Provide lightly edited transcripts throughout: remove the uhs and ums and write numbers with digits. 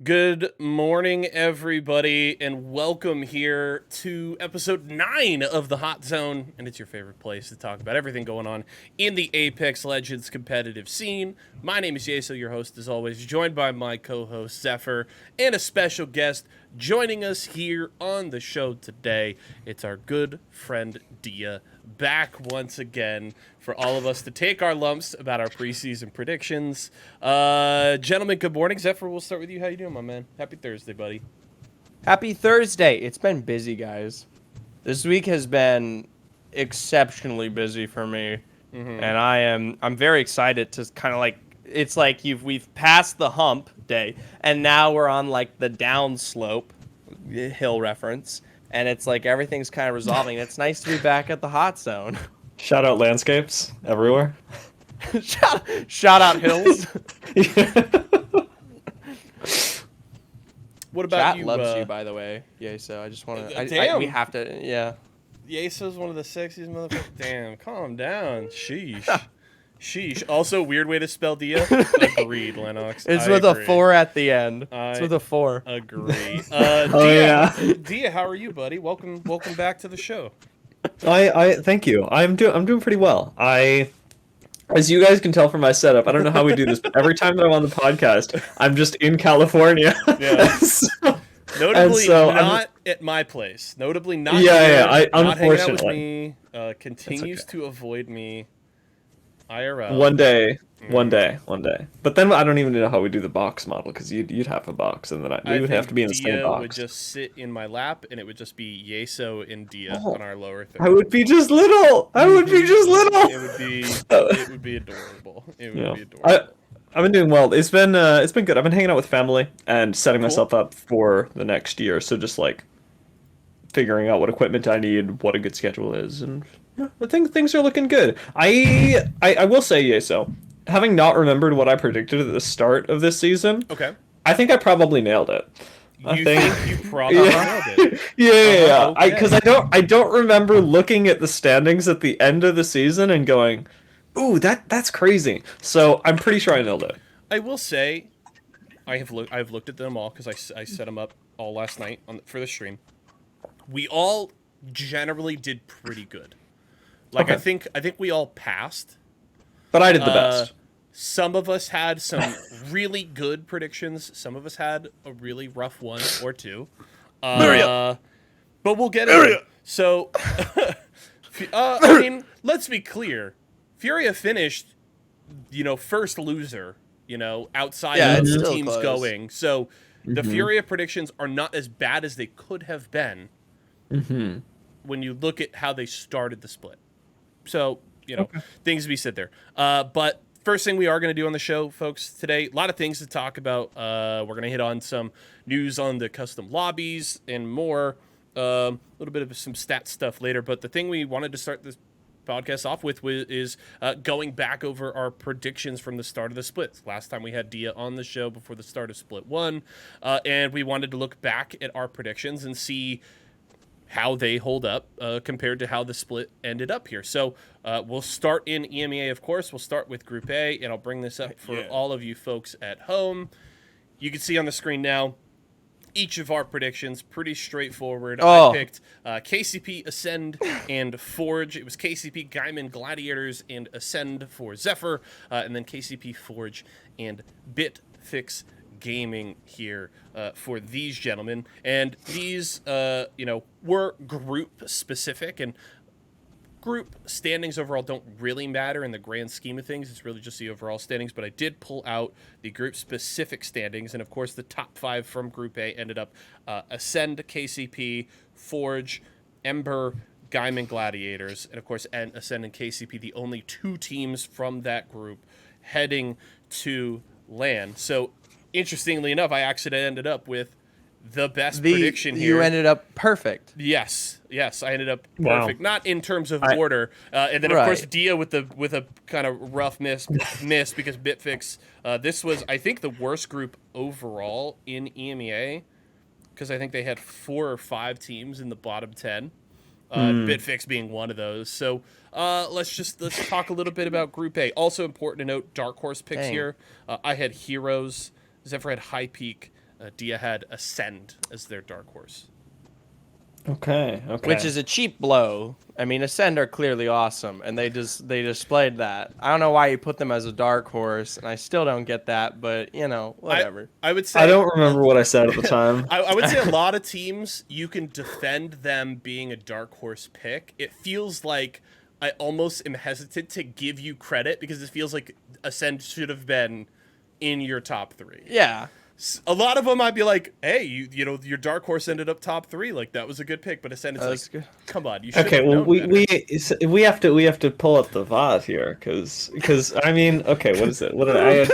Good morning, everybody, and welcome here to episode 9 of the Hot Zone. And it's your favorite place to talk about everything going on in the Apex Legends competitive scene. My name is Y4SO, your host, as always, joined by my co-host Zephyr, and a special guest joining us here on the show today. It's our good friend Dia, back once again for all of us to take our lumps about our preseason predictions. Gentlemen, good morning. Zephyr, we'll start with you. How you doing, my man? Happy Thursday, buddy. Happy Thursday. It's been busy, guys. This week has been exceptionally busy for me. And I'm very excited to kind of it's like we've passed the hump day and now we're on like the down slope hill reference, and it's like everything's kind of resolving. It's nice to be back at the hot zone. Shout out landscapes everywhere. shout out hills. What about Chat you? loves you, by the way. Yeah, so I just want to. Damn. We have to. Yeah. Yeso's one of the sexiest motherfuckers. Damn, calm down. Sheesh. Sheesh. Also, weird way to spell Dia. Agreed, Lennox. It's I with agree. a 4 at the end. I It's with a 4. Agree. Oh, yeah. Dia, how are you, buddy? Welcome back to the show. I thank you. I'm doing pretty well. As you guys can tell from my setup, I don't know how we do this, but every time that I'm on the podcast, I'm just in California. Yeah. So- Notably so not at my place. Notably not. Yeah, here, I not hanging out with unfortunately. me. Continues okay. to avoid me. IRL. one day. But then I don't even know how we do the box model, because you'd have a box, and then we would have to be in the Dia same box. would just sit in my lap, and it would just be Yeso and Dia Oh, on our lower third. I would be just little. It would be adorable. It would Yeah. be adorable. I've been doing well. It's been good. I've been hanging out with family and setting Cool. myself up for the next year. So just like figuring out what equipment I need, what a good schedule is, and yeah, I think things are looking good. I will say, yeah, so having not remembered what I predicted at the start of this season, Okay. I think I probably nailed it. You think you probably nailed it. Yeah. Okay. Because I don't remember looking at the standings at the end of the season and going, "Ooh, that's crazy." So I'm pretty sure I nailed it. I will say, I've looked at them all because I set them up all last night for the stream. We all generally did pretty good. Like Okay. I think we all passed. But I did the best. Some of us had some really good predictions. Some of us had a really rough one or two. But we'll get into it. So, I mean, let's be clear. Furia finished, first loser, outside Yeah, of it's the still teams close. going. So the Furia predictions are not as bad as they could have been when you look at how they started the split. So, things to be said there. But first thing we are going to do on the show, folks, today, a lot of things to talk about. We're going to hit on some news on the custom lobbies and more. A little bit of some stat stuff later. But the thing we wanted to start this podcast off with is going back over our predictions from the start of the split. Last time we had Dia on the show before the start of Split 1. And we wanted to look back at our predictions and see how they hold up compared to how the split ended up here. So we'll start in EMEA, of course. We'll start with Group A, and I'll bring this up for all of you folks at home. You can see on the screen now each of our predictions, pretty straightforward. Oh. I picked KCP, Ascend, and Forge. It was KCP, Gaiman, Gladiators, and Ascend for Zephyr, and then KCP, Forge, and Bitfix Gaming here for these gentlemen. And these, were group specific, and group standings overall don't really matter in the grand scheme of things. It's really just the overall standings, but I did pull out the group specific standings, and of course the top 5 from Group A ended up Ascend, KCP, Forge, Ember, Gaiman, Gladiators, and of course Ascend and KCP, the only 2 teams from that group heading to LAN. So interestingly enough, I actually ended up with the best prediction here. You ended up perfect. Yes, I ended up Wow. perfect. Not in terms of order, and then of course Right. Dia with a kind of rough miss because Bitfix. This was, I think, the worst group overall in EMEA because I think they had 4 or 5 teams in the bottom 10. Bitfix being one of those. So let's talk a little bit about Group A. Also important to note, Dark Horse picks Dang. here. I had Heroes. Zephyr had High Peak. Dia had Ascend as their dark horse. Okay. Which is a cheap blow. I mean, Ascend are clearly awesome, and they displayed that. I don't know why you put them as a dark horse, and I still don't get that, but whatever. I would say I don't remember what I said at the time. I would say a lot of teams, you can defend them being a dark horse pick. It feels like I almost am hesitant to give you credit because it feels like Ascend should have been in your top 3. Yeah. A lot of them I'd be like, hey, you know, your dark horse ended up top 3, like that was a good pick, but Ascend is like, come on, you should. Okay, well we have to pull up the VOD here because I mean, okay, what is it? I had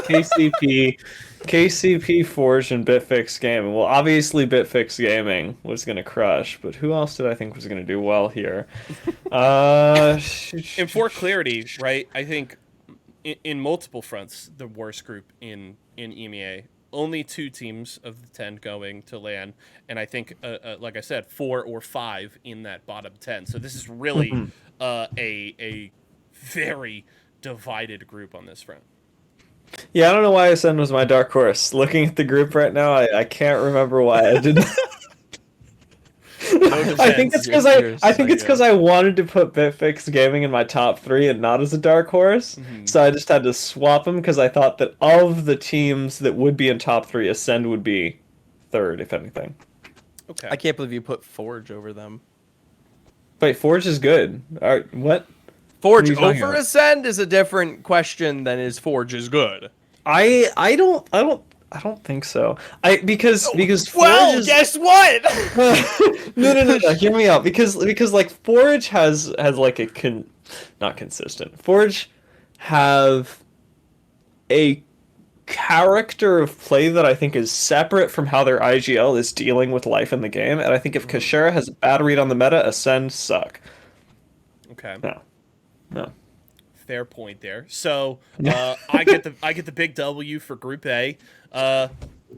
KCP Forge and Bitfix Gaming. Well, obviously Bitfix Gaming was gonna crush, but who else did I think was gonna do well here? And for clarity, right? I think in multiple fronts, the worst group in EMEA. Only 2 teams of the 10 going to LAN, and I think, like I said, 4 or 5 in that bottom 10. So this is really a very divided group on this front. Yeah, I don't know why Ascend was my dark horse. Looking at the group right now, I can't remember why I didn't. I think it's because I wanted to put Bitfix Gaming in my top 3 and not as a dark horse. Mm-hmm. So I just had to swap them because I thought that of the teams that would be in top 3, Ascend would be 3rd, if anything. Okay. I can't believe you put Forge over them. Wait, Forge is good. All right, what? Forge over Ascend is a different question than is Forge is good. I don't think so. Because well, Forge guess what? No. Hear me out. Because like Forge has like not consistent. Forge have a character of play that I think is separate from how their IGL is dealing with life in the game, and I think if Kashera has a bad read on the meta, Ascend suck. Okay. No. Fair point there. So I get the big W for Group A.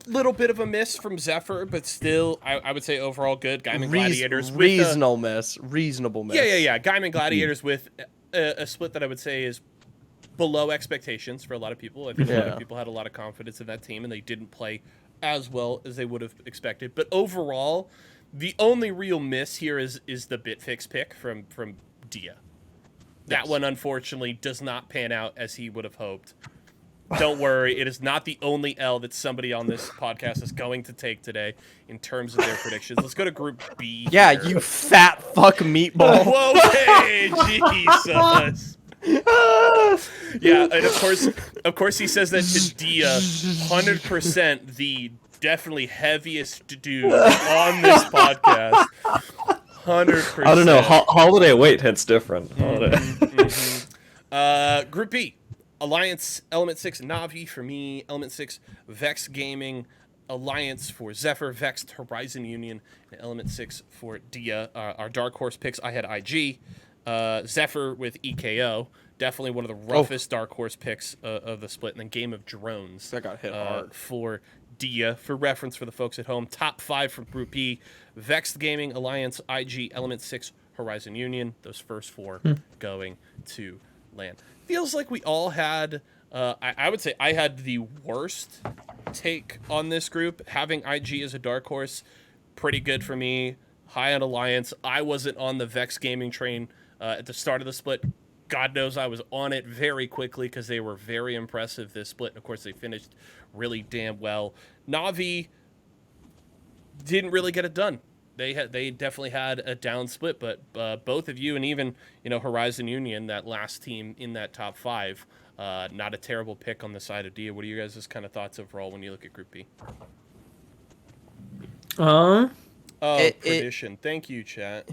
Little bit of a miss from Zephyr, but still, I would say overall good. Gaiman Gladiators with reasonable miss. Yeah. Gaiman Gladiators with a split that I would say is below expectations for a lot of people. I think a lot of people had a lot of confidence in that team, and they didn't play as well as they would have expected. But overall, the only real miss here is the Bitfix pick from Dia. That one, unfortunately, does not pan out as he would have hoped. Don't worry, it is not the only L that somebody on this podcast is going to take today in terms of their predictions. Let's go to Group B. Yeah, you fat fuck meatball. Whoa, hey, Jesus. Yeah, and of course, he says that to Dia, 100% the definitely heaviest dude on this podcast. 100%. I don't know. Holiday Await hits different. Group B. Alliance, Element 6, Na'Vi for me. Element 6, Vex Gaming. Alliance for Zephyr, Vex, Horizon Union. And Element 6 for Dia. Our dark horse picks, I had IG. Zephyr with EKO. Definitely one of the roughest dark horse picks of the split. And then Game of Drones. That got hit hard. For Dia. For reference for the folks at home, top 5 from Group E. Vex Gaming, Alliance, IG, Element 6, Horizon Union. Those first 4 going to LAN. Feels like we all had, I would say I had the worst take on this group. Having IG as a dark horse, pretty good for me. High on Alliance. I wasn't on the Vex Gaming train at the start of the split. God knows I was on it very quickly because they were very impressive this split. And of course, they finished really damn well. Na'Vi didn't really get it done. They definitely had a down split, but both of you and even Horizon Union, that last team in that top 5, not a terrible pick on the side of Dia. What are you guys' kind of thoughts overall when you look at Group B? Perdition. Thank you, chat.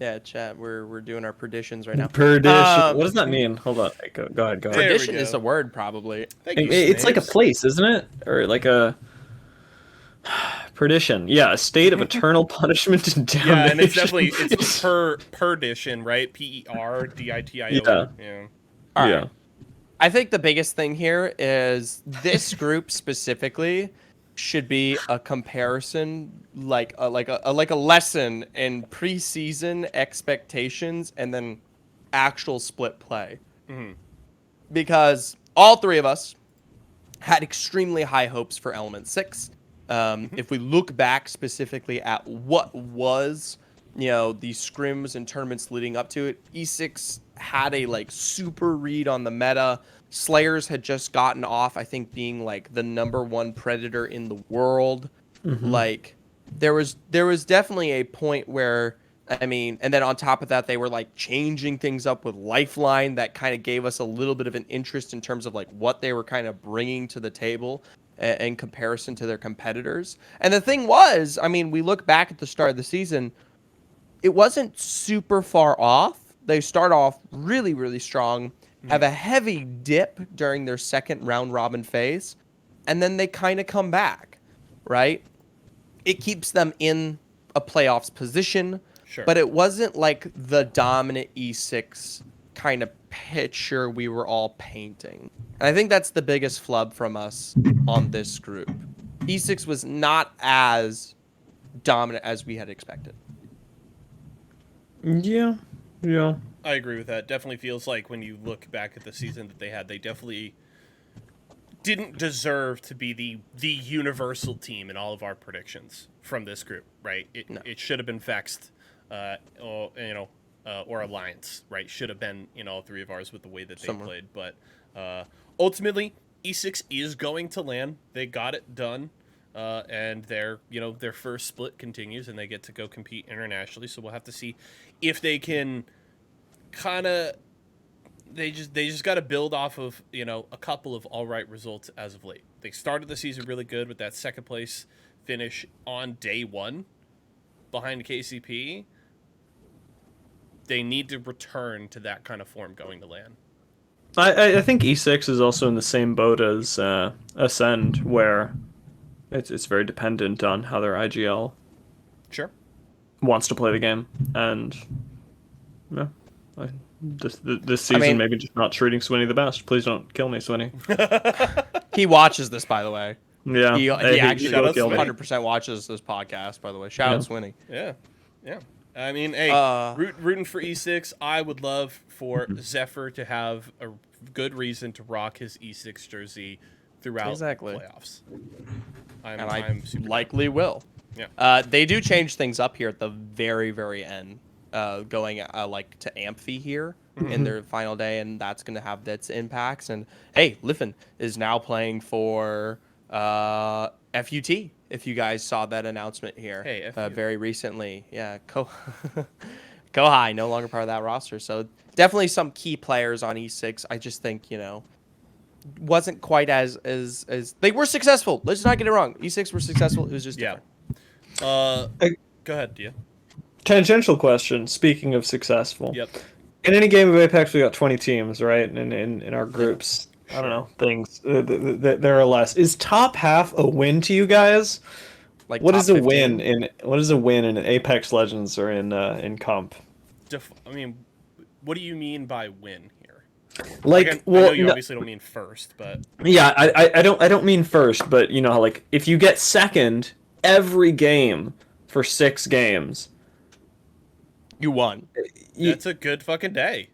Yeah, chat. We're doing our predictions right now. Perdition. What does that mean? Hold on. Go ahead. Perdition is a word, probably. It's like a place, isn't it? Or like a perdition. Yeah, a state of eternal punishment and damnation. Yeah, and it's perdition, right? PERDITION. Yeah. All right. I think the biggest thing here is this group specifically should be a comparison, like a lesson in preseason expectations and then actual split play. Mm-hmm. Because all 3 of us had extremely high hopes for Element 6. If we look back specifically at what was, the scrims and tournaments leading up to it, E6 had a like super read on the meta. Slayers had just gotten off, I think, being like the #1 predator in the world. Like there was definitely a point where, I mean, and then on top of that, they were like changing things up with Lifeline that kind of gave us a little bit of an interest in terms of like what they were kind of bringing to the table in comparison to their competitors. And the thing was, I mean, we look back at the start of the season, it wasn't super far off. They start off really, really strong, have a heavy dip during their second round robin phase, and then they kind of come back, right? It keeps them in a playoffs position. Sure. But it wasn't like the dominant E6 kind of picture we were all painting. And I think that's the biggest flub from us on this group. E6 was not as dominant as we had expected. Yeah. I agree with that. Definitely feels like when you look back at the season that they definitely didn't deserve to be the universal team in all of our predictions from this group, right? It should have been Vexed, or Alliance, right? Should have been, all three of ours with the way that they played. But ultimately, E6 is going to land. They got it done. And their first split continues, and they get to go compete internationally. So we'll have to see if they can kind of. They just got to build off of a couple of all right results as of late. They started the season really good with that second place finish on day one behind KCP. They need to return to that kind of form going to LAN. I think E6 is also in the same boat as Ascend, where it's very dependent on how their IGL wants to play the game, and this season maybe just not treating Swinny the best. Please don't kill me, Swinny. He watches this, by the way. Yeah, he actually 100% watches this podcast, by the way. Shout out Swinny. Yeah. I mean, hey, rooting for E6. I would love for Zephyr to have a good reason to rock his E6 jersey throughout the playoffs. I'm super likely will. Yeah. They do change things up here at the very, very end, going like to Amphi here in their final day, and that's going to have its impacts. And hey, Liffen is now playing for FUT. If you guys saw that announcement here, very recently, Kohai no longer part of that roster. So definitely some key players on E6. I just think wasn't quite as they were successful. Let's not get it wrong. E6 were successful. It was just different. Go ahead, Dia. Tangential question. Speaking of successful, yep. In any game of Apex, we got 20 teams, right? In our groups. I don't know, things. There are less. Is top half a win to you guys? Like what is a 15? Win in what is a win in Apex Legends or in comp? I mean, what do you mean by win here? Like, I know you obviously don't mean first, but yeah, I don't mean first, but like if you get second every game for 6 games, you won. That's a good fucking day.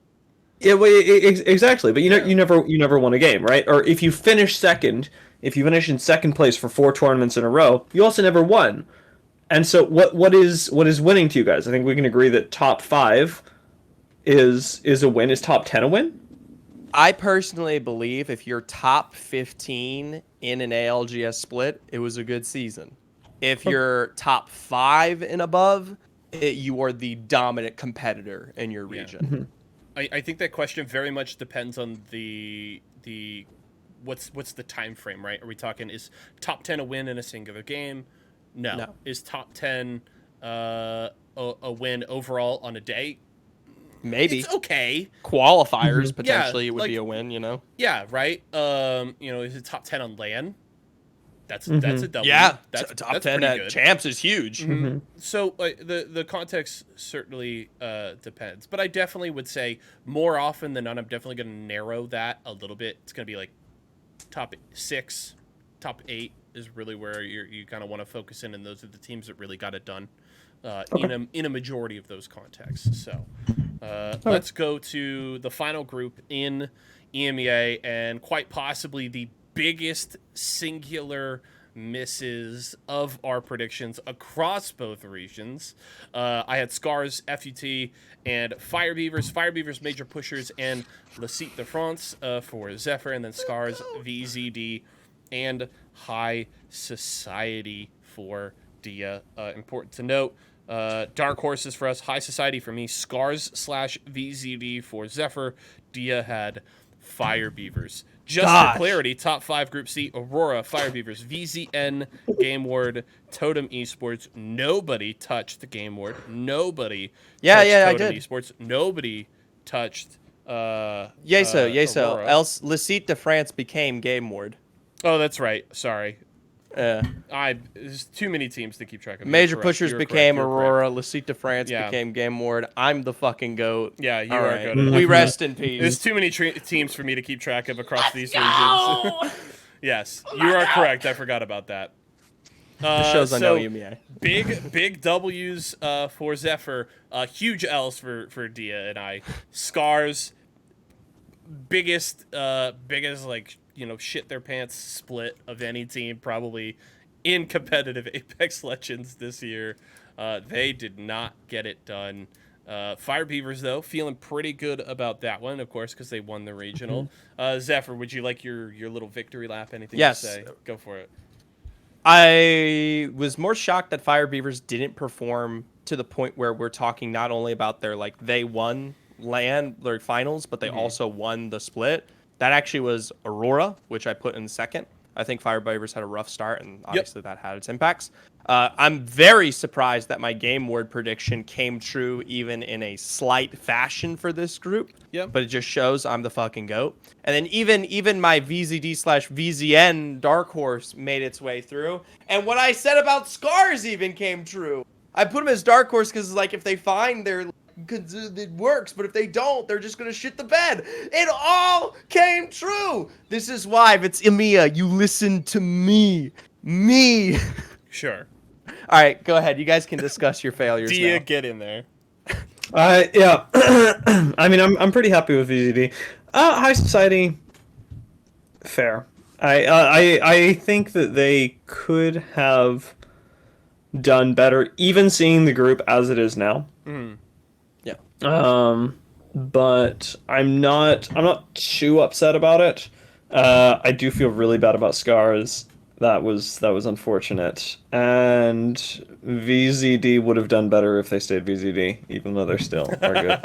Yeah, well, exactly. But you never won a game, right? Or if you finish in second place for 4 tournaments in a row, you also never won. And so, what is winning to you guys? I think we can agree that top 5 is a win. Is top 10 a win? I personally believe if you're top 15 in an ALGS split, it was a good season. If you're top 5 and above, you are the dominant competitor in your region. Mm-hmm. I think that question very much depends on the what's the time frame, right? Are we talking is top 10 a win in a singular game? No. Is top 10 a win overall on a day? Maybe. It's okay. Qualifiers potentially it would be a win, Yeah, right. Is it top 10 on LAN? That's a W. Yeah, that's top 10 at good. champs is huge. Mm-hmm. So the context certainly depends, but I definitely would say more often than not, I'm definitely going to narrow that a little bit. It's going to be like top 6, top 8 is really where you kind of want to focus in, and those are the teams that really got it done in a majority of those contexts. So let's go to the final group in EMEA, and quite possibly the biggest singular misses of our predictions across both regions. I had Scars, FUT, and Fire Beavers. Fire Beavers, Major Pushers, and Le Site de France for Zephyr, and then Scars, VZD, and High Society for Dia. Important to note, dark horses for us, High Society for me, Scars/VZD for Zephyr. Dia had Fire Beavers. Just for clarity, top 5 Group C, Aurora, Fire Beavers, VZN, Game Ward, Totem Esports. Nobody touched the Game Ward. Nobody touched Totem Esports. Nobody touched Y4SO. Aurora. Else, Le Site de France became Game Ward. Oh, that's right. Sorry. There's too many teams to keep track of. Major Pushers became Aurora. Le Site de France became Game Ward. I'm the fucking GOAT. Yeah, you are GOAT. We rest in peace. There's too many teams for me to keep track of across these regions. Yes, you are correct. I forgot about that. The shows I know you, Mia. Big W's for Zephyr. Huge L's for Dia and I. Scars. Biggest like, shit their pants split of any team probably in competitive Apex Legends this year. They did not get it done. Fire Beavers, though, feeling pretty good about that one, of course, because they won the regional. Zephyr, would you like your little victory lap? Anything to say? Go for it. I was more shocked that Fire Beavers didn't perform to the point where we're talking not only about they won their finals, but they also won the split. That actually was Aurora, which I put in second. I think Fire Beavers had a rough start, and obviously that had its impacts. I'm very surprised that my Game Ward prediction came true even in a slight fashion for this group. Yep. But it just shows I'm the fucking GOAT. And then even my VZD/VZN Dark Horse made its way through. And what I said about Scars even came true. I put them as Dark Horse because, if they find their... because it works, but if they don't, they're just gonna shit the bed. It all came true. This is why, if it's Emiya, you listen to me. Sure. All right, go ahead. You guys can discuss your failures. Dia, get in there. Yeah. I mean, I'm pretty happy with VZD. High Society, fair. I think that they could have done better, even seeing the group as it is now. But I'm not too upset about it. I do feel really bad about Scars. That was unfortunate. And VZD would have done better if they stayed VZD, even though they're still are good.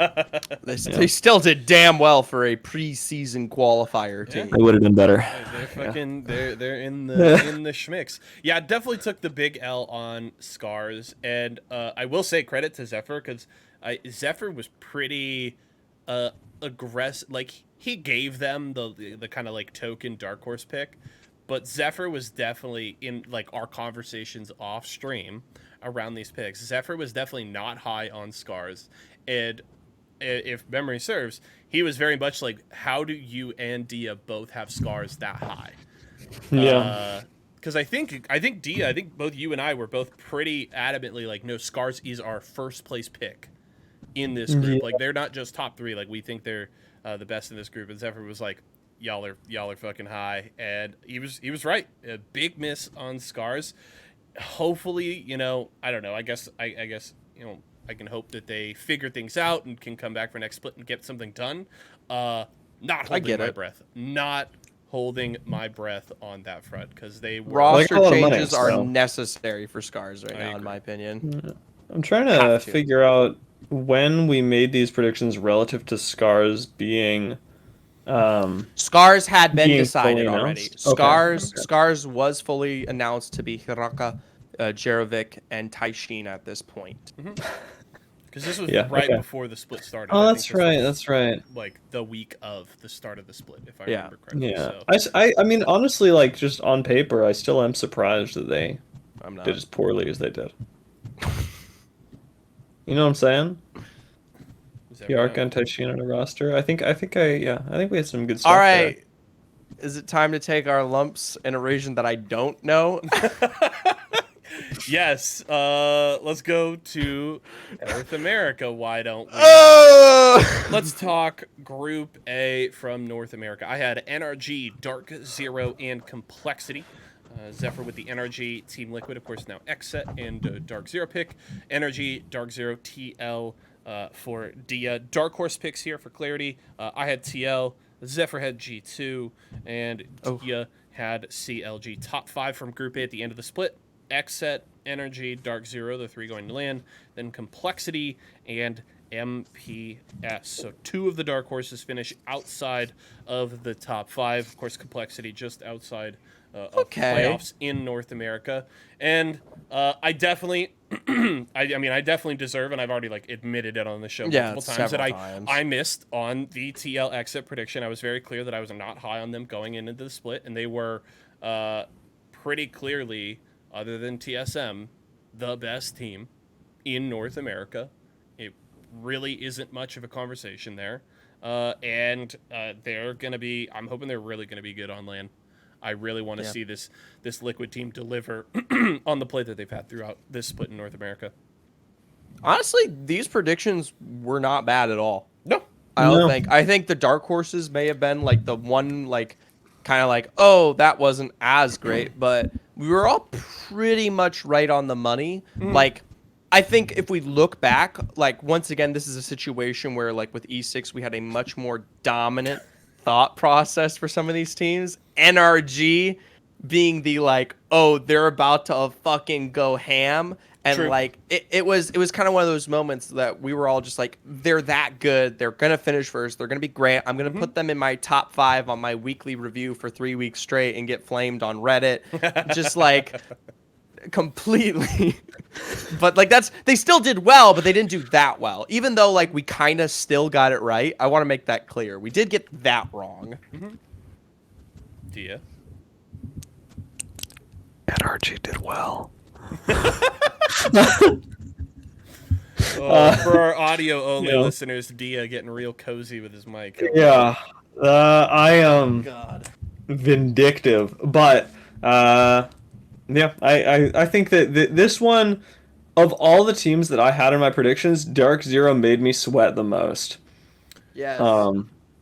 They still did damn well for a preseason qualifier team. They would have done better. They're fucking they're in the schmicks. Yeah, definitely took the big L on Scars, and I will say credit to Zephyr because Zephyr was pretty aggressive. Like, he gave them the kind of token Dark Horse pick, but Zephyr was definitely in our conversations off stream around these picks. Zephyr was definitely not high on Scars, and if memory serves, he was very much how do you and Dia both have Scars that high? Yeah. Because I think Dia, I think both you and I were both pretty adamantly no, Scars is our first place pick in this group. They're not just top 3. We think they're the best in this group. And Zephyr was y'all are fucking high, and he was right. A big miss on Scars. Hopefully, I don't know. I guess I can hope that they figure things out and can come back for next split and get something done. Not holding my breath. Not holding my breath on that front because they were roster changes are necessary for Scars right now, in my opinion. I'm trying to figure out when we made these predictions relative to Scars being Scars had been decided already. Okay. Scars was fully announced to be Hiraka, Jerovic, and Taishin at this point. Because this was before the split started. Oh, that's right. That's right. The week of the start of the split, if I remember correctly. Yeah. So. I mean, honestly, just on paper, I still am surprised that they did as poorly as they did. You know what I'm saying? Yarka and Taishin on a roster. I think we had some good stuff. All right. There. Is it time to take our lumps in a region that I don't know? Yes. Let's go to North America. Why don't we? Let's talk Group A from North America. I had NRG, Dark Zero, and Complexity. Zephyr with the NRG, Team Liquid, of course, now Xset and Dark Zero pick. NRG, Dark Zero, TL for Dia. Dark Horse picks here for clarity. I had TL, Zephyr had G2, and Dia had CLG. Top 5 from Group A at the end of the split. Xset, Energy, Dark Zero, the 3 going to land. Then Complexity and MPS. So 2 of the Dark Horses finish outside of the top 5. Of course, Complexity just outside of playoffs in North America. And I definitely, I definitely deserve, and I've already admitted it on the show multiple times that I missed on the TL exit prediction. I was very clear that I was not high on them going into the split, and they were pretty clearly, other than TSM, the best team in North America. It really isn't much of a conversation there. And they're going to be, I'm hoping they're really going to be good on LAN. I really want to see this Liquid team deliver on the play that they've had throughout this split in North America. Honestly, these predictions were not bad at all. No. I don't think. I think the Dark Horses may have been the one oh, that wasn't as great, but we were all pretty much right on the money. I think if we look back, once again, this is a situation where with E6 we had a much more dominant thought process for some of these teams. NRG being the oh, they're about to fucking go ham. And True. It was kind of one of those moments that we were all just they're that good. They're going to finish first. They're going to be great. I'm going to put them in my top 5 on my weekly review for 3 weeks straight and get flamed on Reddit. Just completely. But they still did well, but they didn't do that well. Even though we kind of still got it right. I want to make that clear. We did get that wrong. Dia. NRG did well. For our audio only listeners, Dia getting real cozy with his mic. Yeah. I am God. vindictive, but I think that this one, of all the teams that I had in my predictions, Dark Zero made me sweat the most. Yes.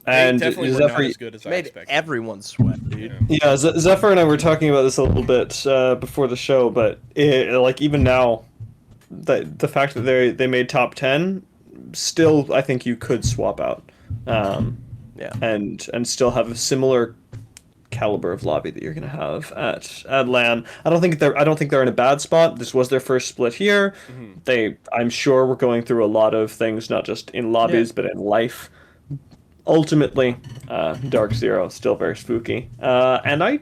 And definitely Zephyr were not as good as I made expected. everyone sweat, dude. Yeah, Zephyr and I were talking about this a little bit before the show, but even now, the fact that they made top 10, still I think you could swap out, and still have a similar caliber of lobby that you're gonna have at LAN. I don't think they're in a bad spot. This was their first split here. I'm sure we're going through a lot of things, not just in lobbies but in life. Ultimately, Dark Zero still very spooky. And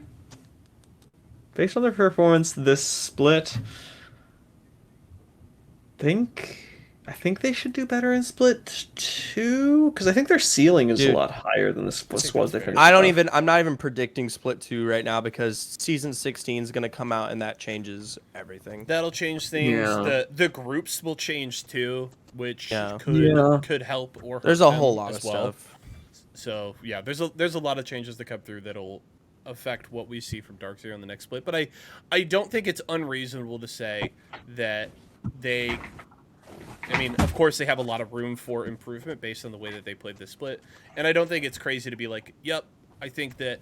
based on their performance this split, I think they should do better in split 2, because I think their ceiling is a lot higher than the split was. I'm not even predicting split 2 right now, because season 16 is going to come out and that changes everything. That'll change things. Yeah. The groups will change too, which could help or hurt There's a them whole lot as of well. stuff. So yeah, there's a lot of changes that come through that'll affect what we see from Dark Zero in the next split. But I don't think it's unreasonable to say that of course they have a lot of room for improvement based on the way that they played this split. And I don't think it's crazy to be yep, I think that,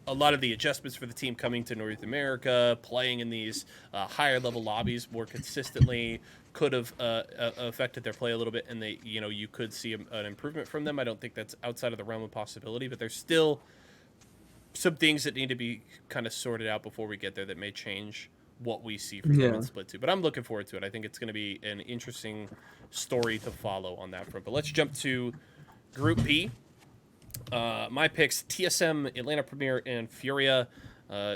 a lot of the adjustments for the team coming to North America, playing in these higher level lobbies more consistently could have affected their play a little bit, and you could see an improvement from them. I don't think that's outside of the realm of possibility, but there's still some things that need to be kind of sorted out before we get there that may change what we see from them in split 2. But I'm looking forward to it. I think it's going to be an interesting story to follow on that front. But let's jump to Group B. My picks: TSM, Atlanta Premier, and Furia.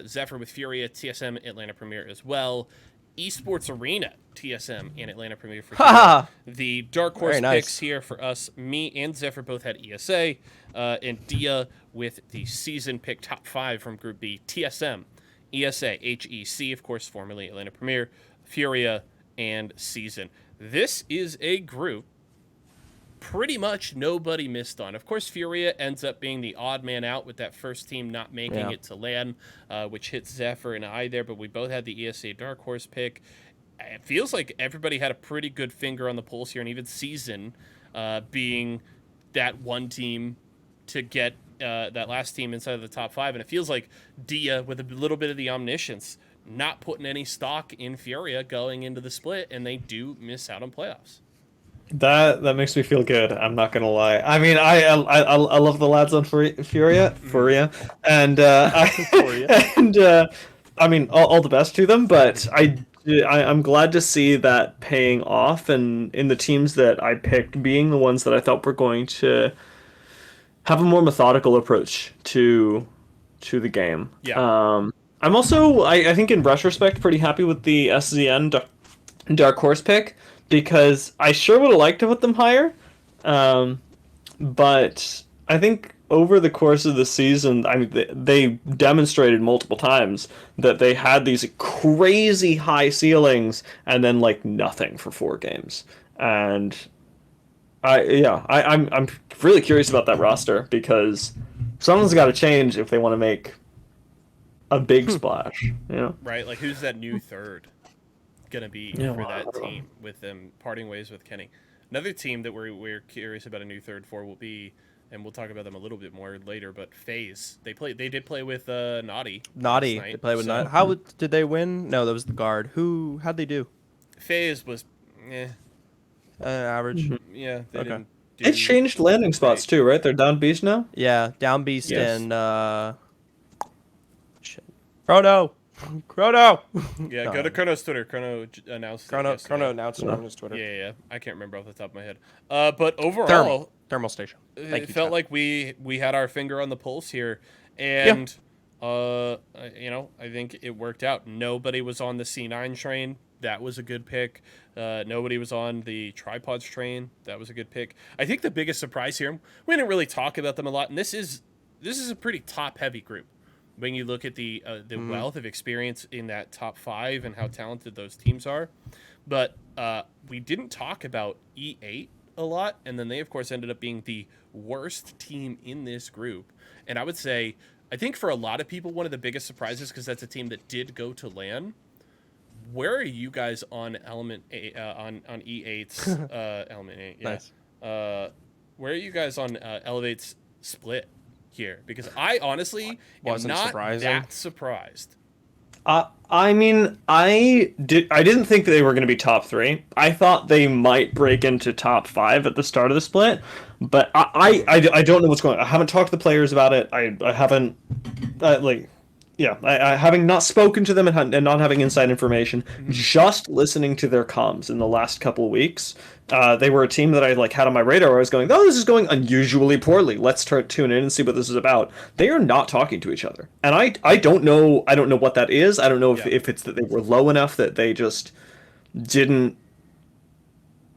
Zephyr with Furia, TSM, Atlanta Premier as well. Esports Arena, TSM, and Atlanta Premier for Furia. The Dark Horse picks here for us. Me and Zephyr both had ESA. And Dia with the season pick top 5 from Group B. TSM, ESA, HEC, of course, formerly Atlanta Premier, Furia, and Season. This is a group pretty much nobody missed on. Of course, Furia ends up being the odd man out with that first team not making it to LAN, which hits Zephyr and I there, but we both had the ESA Dark Horse pick. It feels like everybody had a pretty good finger on the pulse here, and even Season being that one team to get that last team inside of the top 5, and it feels like Dia, with a little bit of the omniscience, not putting any stock in Furia going into the split, and they do miss out on playoffs. That makes me feel good. I'm not gonna lie. I mean, I love the lads on Furia, and Furia. and I mean, all the best to them. But I'm glad to see that paying off, and in the teams that I picked being the ones that I thought were going to have a more methodical approach to the game. Yeah. I'm also, I think in retrospect, pretty happy with the SZN Dark Horse pick, because I sure would have liked to put them higher. But I think over the course of the season, I mean, they demonstrated multiple times that they had these crazy high ceilings and then like nothing for 4 games. And I'm really curious about that roster, because someone's got to change if they want to make a big splash. You know? Right? Like, who's that new third gonna be for that team with them parting ways with Kenny? Another team that we're curious about a new third for will be, and we'll talk about them a little bit more later, but FaZe. They did play with Naughty. Naughty. Last night, They played with Naughty. How did they win? No, that was the guard. How'd they do? FaZe was Average. Mm-hmm. Yeah, they Okay. didn't do They changed landing spots too, right? They're down beast now. Yeah, Down Beast Yes. and shit. Chrono. Yeah, No. go to Chrono's Twitter. Chrono announced it yesterday. Chrono announced it on his Twitter. Yeah. I can't remember off the top of my head. But overall, Thermal station. Thank it you, felt Chad. like we had our finger on the pulse here, and I think it worked out. Nobody was on the C9 train. That was a good pick. Nobody was on the tripods train. That was a good pick. I think the biggest surprise here, we didn't really talk about them a lot, and this is a pretty top heavy group. When you look at the wealth of experience in that top 5 and how talented those teams are, but we didn't talk about E8 a lot, and then they of course ended up being the worst team in this group. And I would say, I think for a lot of people, one of the biggest surprises, because that's a team that did go to LAN. Where are you guys on Element on E8's Element 8? Yeah. Nice. Where are you guys on Elevate's split here? Because I honestly Wasn't am not surprising. that surprised. I mean, I didn't think that they were going to be top 3. I thought they might break into top 5 at the start of the split, but I don't know what's going on. I haven't talked to the players about it. I haven't I having not spoken to them and not having inside information, just listening to their comms in the last couple of weeks. They were a team that I had on my radar where I was going, oh, this is going unusually poorly. Let's tune in and see what this is about. They are not talking to each other. And I don't know what that is. I don't know if it's that they were low enough that they just didn't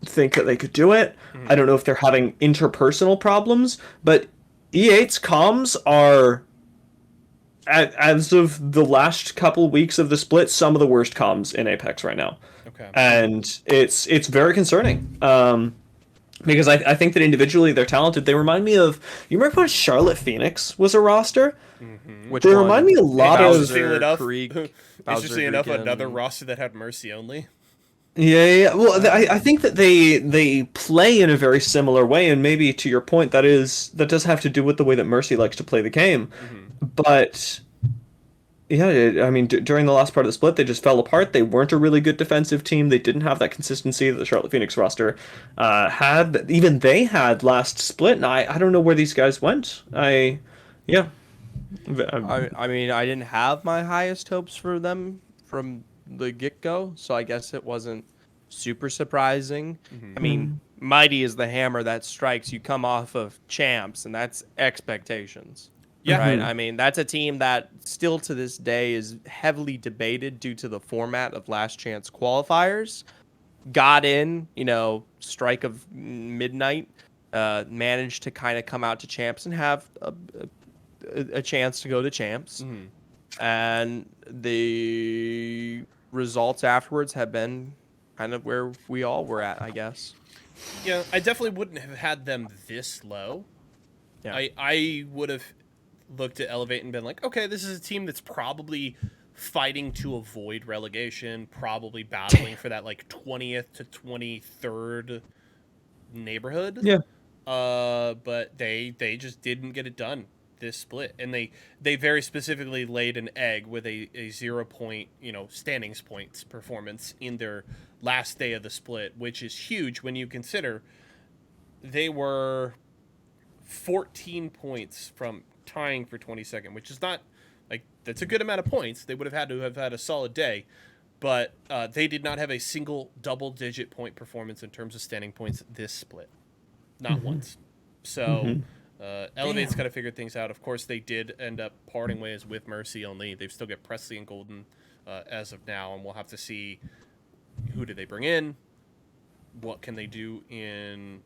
think that they could do it. I don't know if they're having interpersonal problems, but E8's comms are, as of the last couple weeks of the split, some of the worst comms in Apex right now. Okay. And it's very concerning. Because I think that individually they're talented. They remind me of, you remember when Charlotte Phoenix was a roster? Which They one? remind me a lot of... Interesting enough, another roster that had Mercy only. Yeah. Well, I think that they play in a very similar way, and maybe to your point, that does have to do with the way that Mercy likes to play the game. But yeah, I mean, during the last part of the split, they just fell apart. They weren't a really good defensive team. They didn't have that consistency that the Charlotte Phoenix roster had. Even they had last split, and I don't know where these guys went. I mean, I didn't have my highest hopes for them from the get-go, so I guess it wasn't super surprising. I mean, Mighty is the hammer that strikes. You come off of champs, and that's expectations. Yeah. Right? I mean, that's a team that still to this day is heavily debated due to the format of last chance qualifiers. Got in, strike of midnight, managed to kind of come out to champs and have a chance to go to champs. And the results afterwards have been kind of where we all were at, I guess. Yeah, I definitely wouldn't have had them this low. Yeah. I would have looked at Elevate and been like, okay, this is a team that's probably fighting to avoid relegation, probably battling for that 20th to 23rd neighborhood. Yeah. But they just didn't get it done. this split, and they very specifically laid an egg with a 0 point, standings points performance in their last day of the split, which is huge when you consider they were 14 points from tying for 22nd, which is not like that's a good amount of points. They would have had to have had a solid day, but they did not have a single double-digit point performance in terms of standing points this split, not once. So Elevate's got to figure things out. Of course, they did end up parting ways with Mercy only. They've still got Presley and Golden as of now, and we'll have to see who do they bring in, what can they do in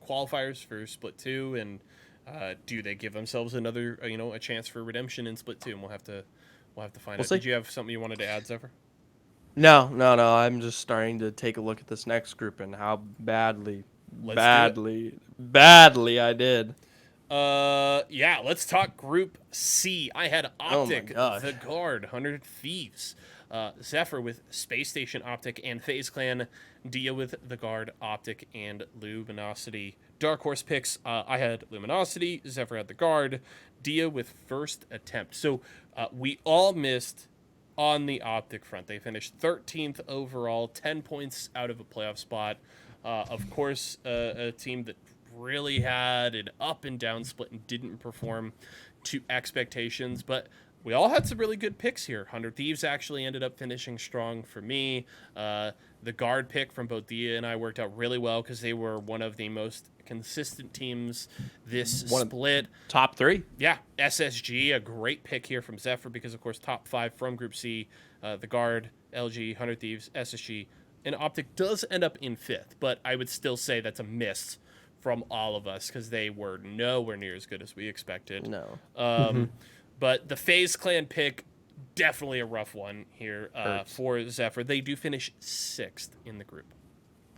qualifiers for Split 2, and do they give themselves another a chance for redemption in Split 2? And we'll have to find out. See. Did you have something you wanted to add, Zephyr? No. I'm just starting to take a look at this next group and how badly I did. Yeah, let's talk Group C. I had Optic, gosh. the Guard, 100 Thieves, Zephyr with Space Station, Optic, and FaZe Clan, Dia with the Guard, Optic, and Luminosity. Dark Horse picks, I had Luminosity, Zephyr had the Guard, Dia with First Attempt. So we all missed on the Optic front. They finished 13th overall, 10 points out of a playoff spot. Of course, a team that really had an up and down split and didn't perform to expectations, but we all had some really good picks here. 100 Thieves actually ended up finishing strong for me. The Guard pick from both Dia and I worked out really well because they were one of the most consistent teams this split. Top 3. Yeah, SSG, a great pick here from Zephyr because, of course, top 5 from Group C. The Guard, LG, 100 Thieves, SSG, and Optic does end up in 5th, but I would still say that's a miss from all of us because they were nowhere near as good as we expected. No. But the FaZe Clan pick, definitely a rough one here for Zephyr. They do finish 6th in the group.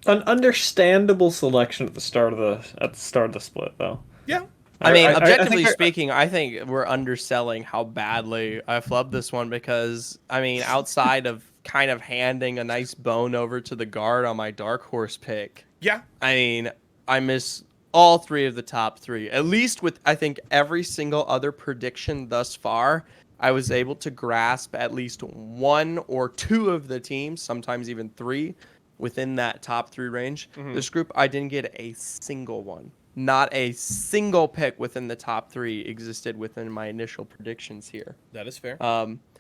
An understandable selection at the start of the split, though. Yeah. I mean, objectively speaking, I think we're underselling how badly I flubbed this one because, I mean, outside of kind of handing a nice bone over to the Guard on my Dark Horse pick. Yeah. I mean, I miss all 3 of the top 3. At least with, I think, every single other prediction thus far, I was able to grasp at least 1 or 2 of the teams, sometimes even 3, within that top 3 range. This group, I didn't get a single one. Not a single pick within the top 3 existed within my initial predictions here. That is fair.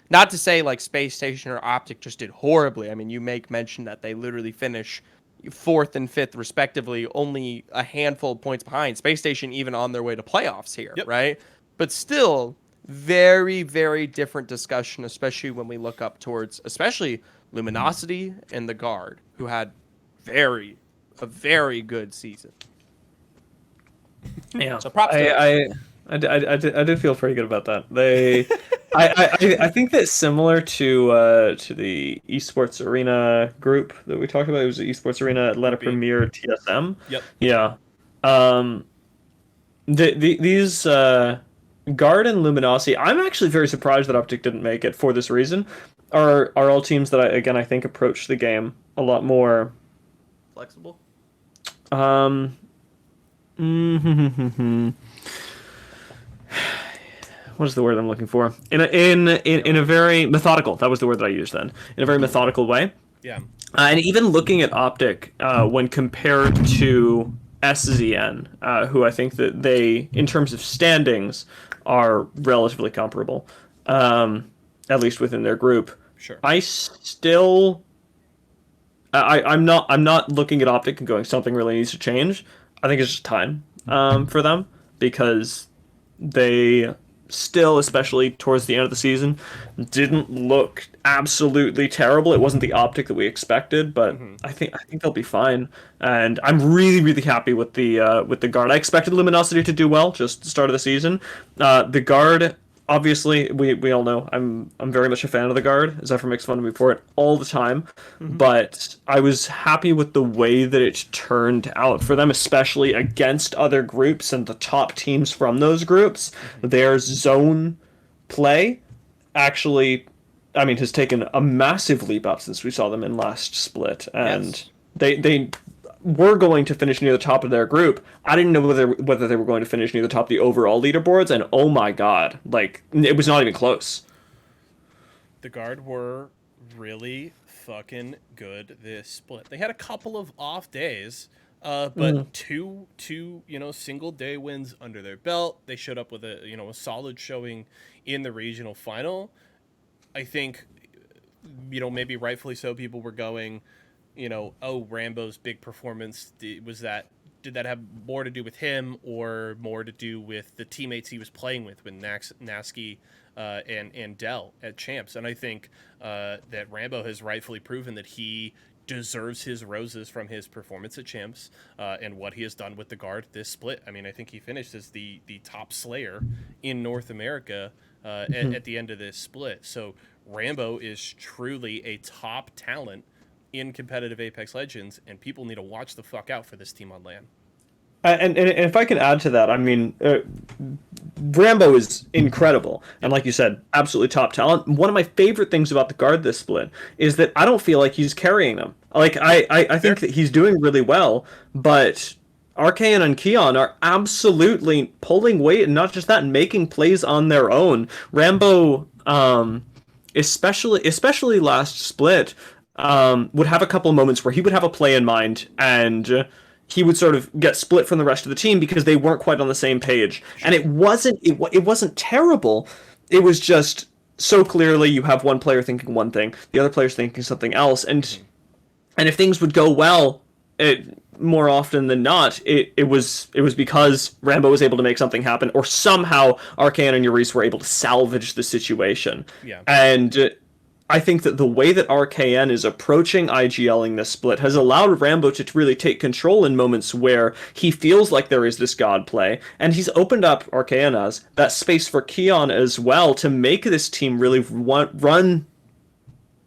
Not to say like Space Station or Optic just did horribly. I mean, you make mention that they literally finish 4th and 5th respectively, only a handful of points behind. Space Station even on their way to playoffs here, right? But still, very, very different discussion, especially when we look up towards, especially Luminosity and the Guard, who had a very good season. Yeah, so props to I did feel pretty good about that. I think that's similar to the esports arena group that we talked about. It was the esports arena, Atlanta Premier, TSM. Yep. Yeah. These Guard and Luminosity, I'm actually very surprised that Optic didn't make it for this reason. Are all teams that I think approach the game a lot more flexible. What is the word I'm looking for? In a very methodical. That was the word that I used then. In a very methodical way. Yeah. And even looking at Optic when compared to SZN, who I think that they, in terms of standings, are relatively comparable, at least within their group. Sure. I'm not looking at Optic and going something really needs to change. I think it's just time for them because they still, especially towards the end of the season, didn't look absolutely terrible. It wasn't the Optic that we expected, but I think they'll be fine. And I'm really, really happy with the Guard. I expected Luminosity to do well just the start of the season. The Guard, obviously, we all know I'm very much a fan of the Guard. Zephyr makes fun of me for it all the time, but I was happy with the way that it turned out for them, especially against other groups and the top teams from those groups. Their zone play actually, I mean, has taken a massive leap up since we saw them in last split, and they were going to finish near the top of their group. I didn't know whether they were going to finish near the top of the overall leaderboards, and oh my god, like it was not even close. The Guard were really fucking good this split. They had a couple of off days, but two single day wins under their belt. They showed up with a solid showing in the regional final. I think maybe rightfully so, people were going, oh, Rambo's big performance, did that have more to do with him or more to do with the teammates he was playing with Nasky and Dell at Champs? And I think that Rambo has rightfully proven that he deserves his roses from his performance at Champs and what he has done with the Guard this split. I mean, I think he finished as the top slayer in North America at the end of this split. So Rambo is truly a top talent in competitive Apex Legends, and people need to watch the fuck out for this team on LAN. And if I can add to that, I mean, Rambo is incredible, and like you said, absolutely top talent. One of my favorite things about the Guard this split is that I don't feel like he's carrying them. Like I think that he's doing really well, but Arcane and Keon are absolutely pulling weight, and not just that, making plays on their own. Rambo, especially last split, would have a couple of moments where he would have a play in mind, and he would sort of get split from the rest of the team because they weren't quite on the same page. And it wasn't terrible. It was just so clearly you have one player thinking one thing, the other player's thinking something else, and if things would go well, more often than not, it was because Rambo was able to make something happen, or somehow Arcane and Euris were able to salvage the situation. Yeah. And I think that the way that RKN is approaching IGLing this split has allowed Rambo to really take control in moments where he feels like there is this god play, and he's opened up RKN as that space for Keon as well to make this team really run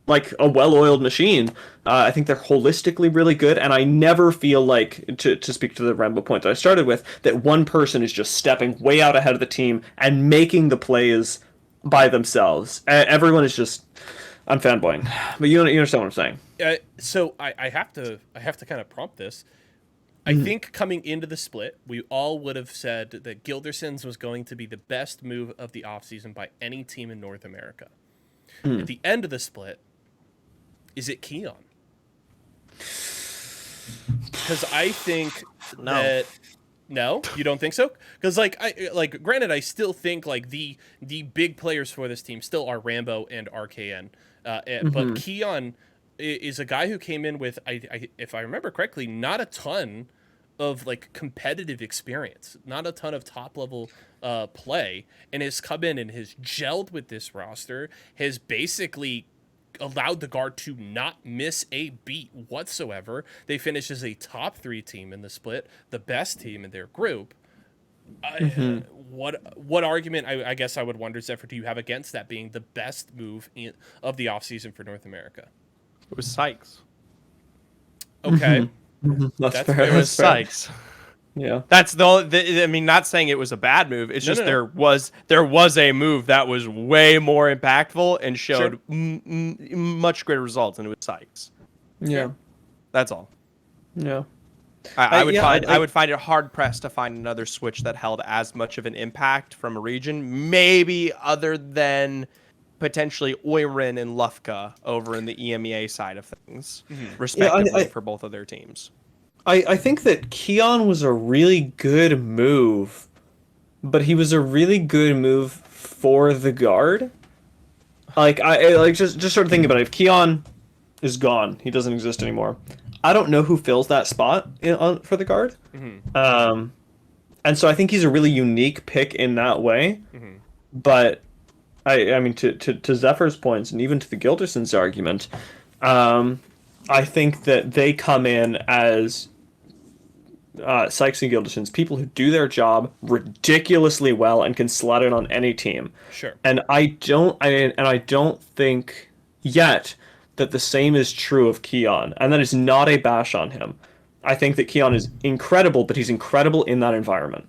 like a well-oiled machine. I think they're holistically really good, and I never feel like, to speak to the Rambo point that I started with, that one person is just stepping way out ahead of the team and making the plays by themselves. Everyone is just... I'm fanboying, but you understand what I'm saying. So I have to kind of prompt this. I think coming into the split, we all would have said that Gilderson's was going to be the best move of the offseason by any team in North America. At the end of the split, is it Keon? Because I think that... No, you don't think so? Because granted, I still think like the big players for this team still are Rambo and RKN. But Keon is a guy who came in with, if I remember correctly, not a ton of like competitive experience, not a ton of top level play, and has come in and has gelled with this roster, has basically allowed the Guard to not miss a beat whatsoever. They finished as a top 3 team in the split, the best team in their group. What argument, I guess I would wonder, Zephyr, do you have against that being the best move of the offseason for North America? It was Sykes. Okay. That's fair. It was Sykes. Yeah. That's I mean, not saying it was a bad move. It's just there was a move that was way more impactful and showed much greater results, and it was Sykes. Yeah. That's all. Yeah. I would find it hard pressed to find another Switch that held as much of an impact from a region, maybe other than potentially Oirin and Lufka over in the EMEA side of things, respectively, for both of their teams. I think that Keon was a really good move, but he was a really good move for the Guard. Just sort of thinking about it. If Keon is gone, he doesn't exist anymore. I don't know who fills that spot for the Guard. And so I think he's a really unique pick in that way. But I mean, to Zephyr's points, and even to the Gilderson's argument, I think that they come in as Sykes and Gilderson's people who do their job ridiculously well and can slot in on any team. Sure. And I don't think yet that the same is true of Keon, and that is not a bash on him. I think that Keon is incredible, but he's incredible in that environment.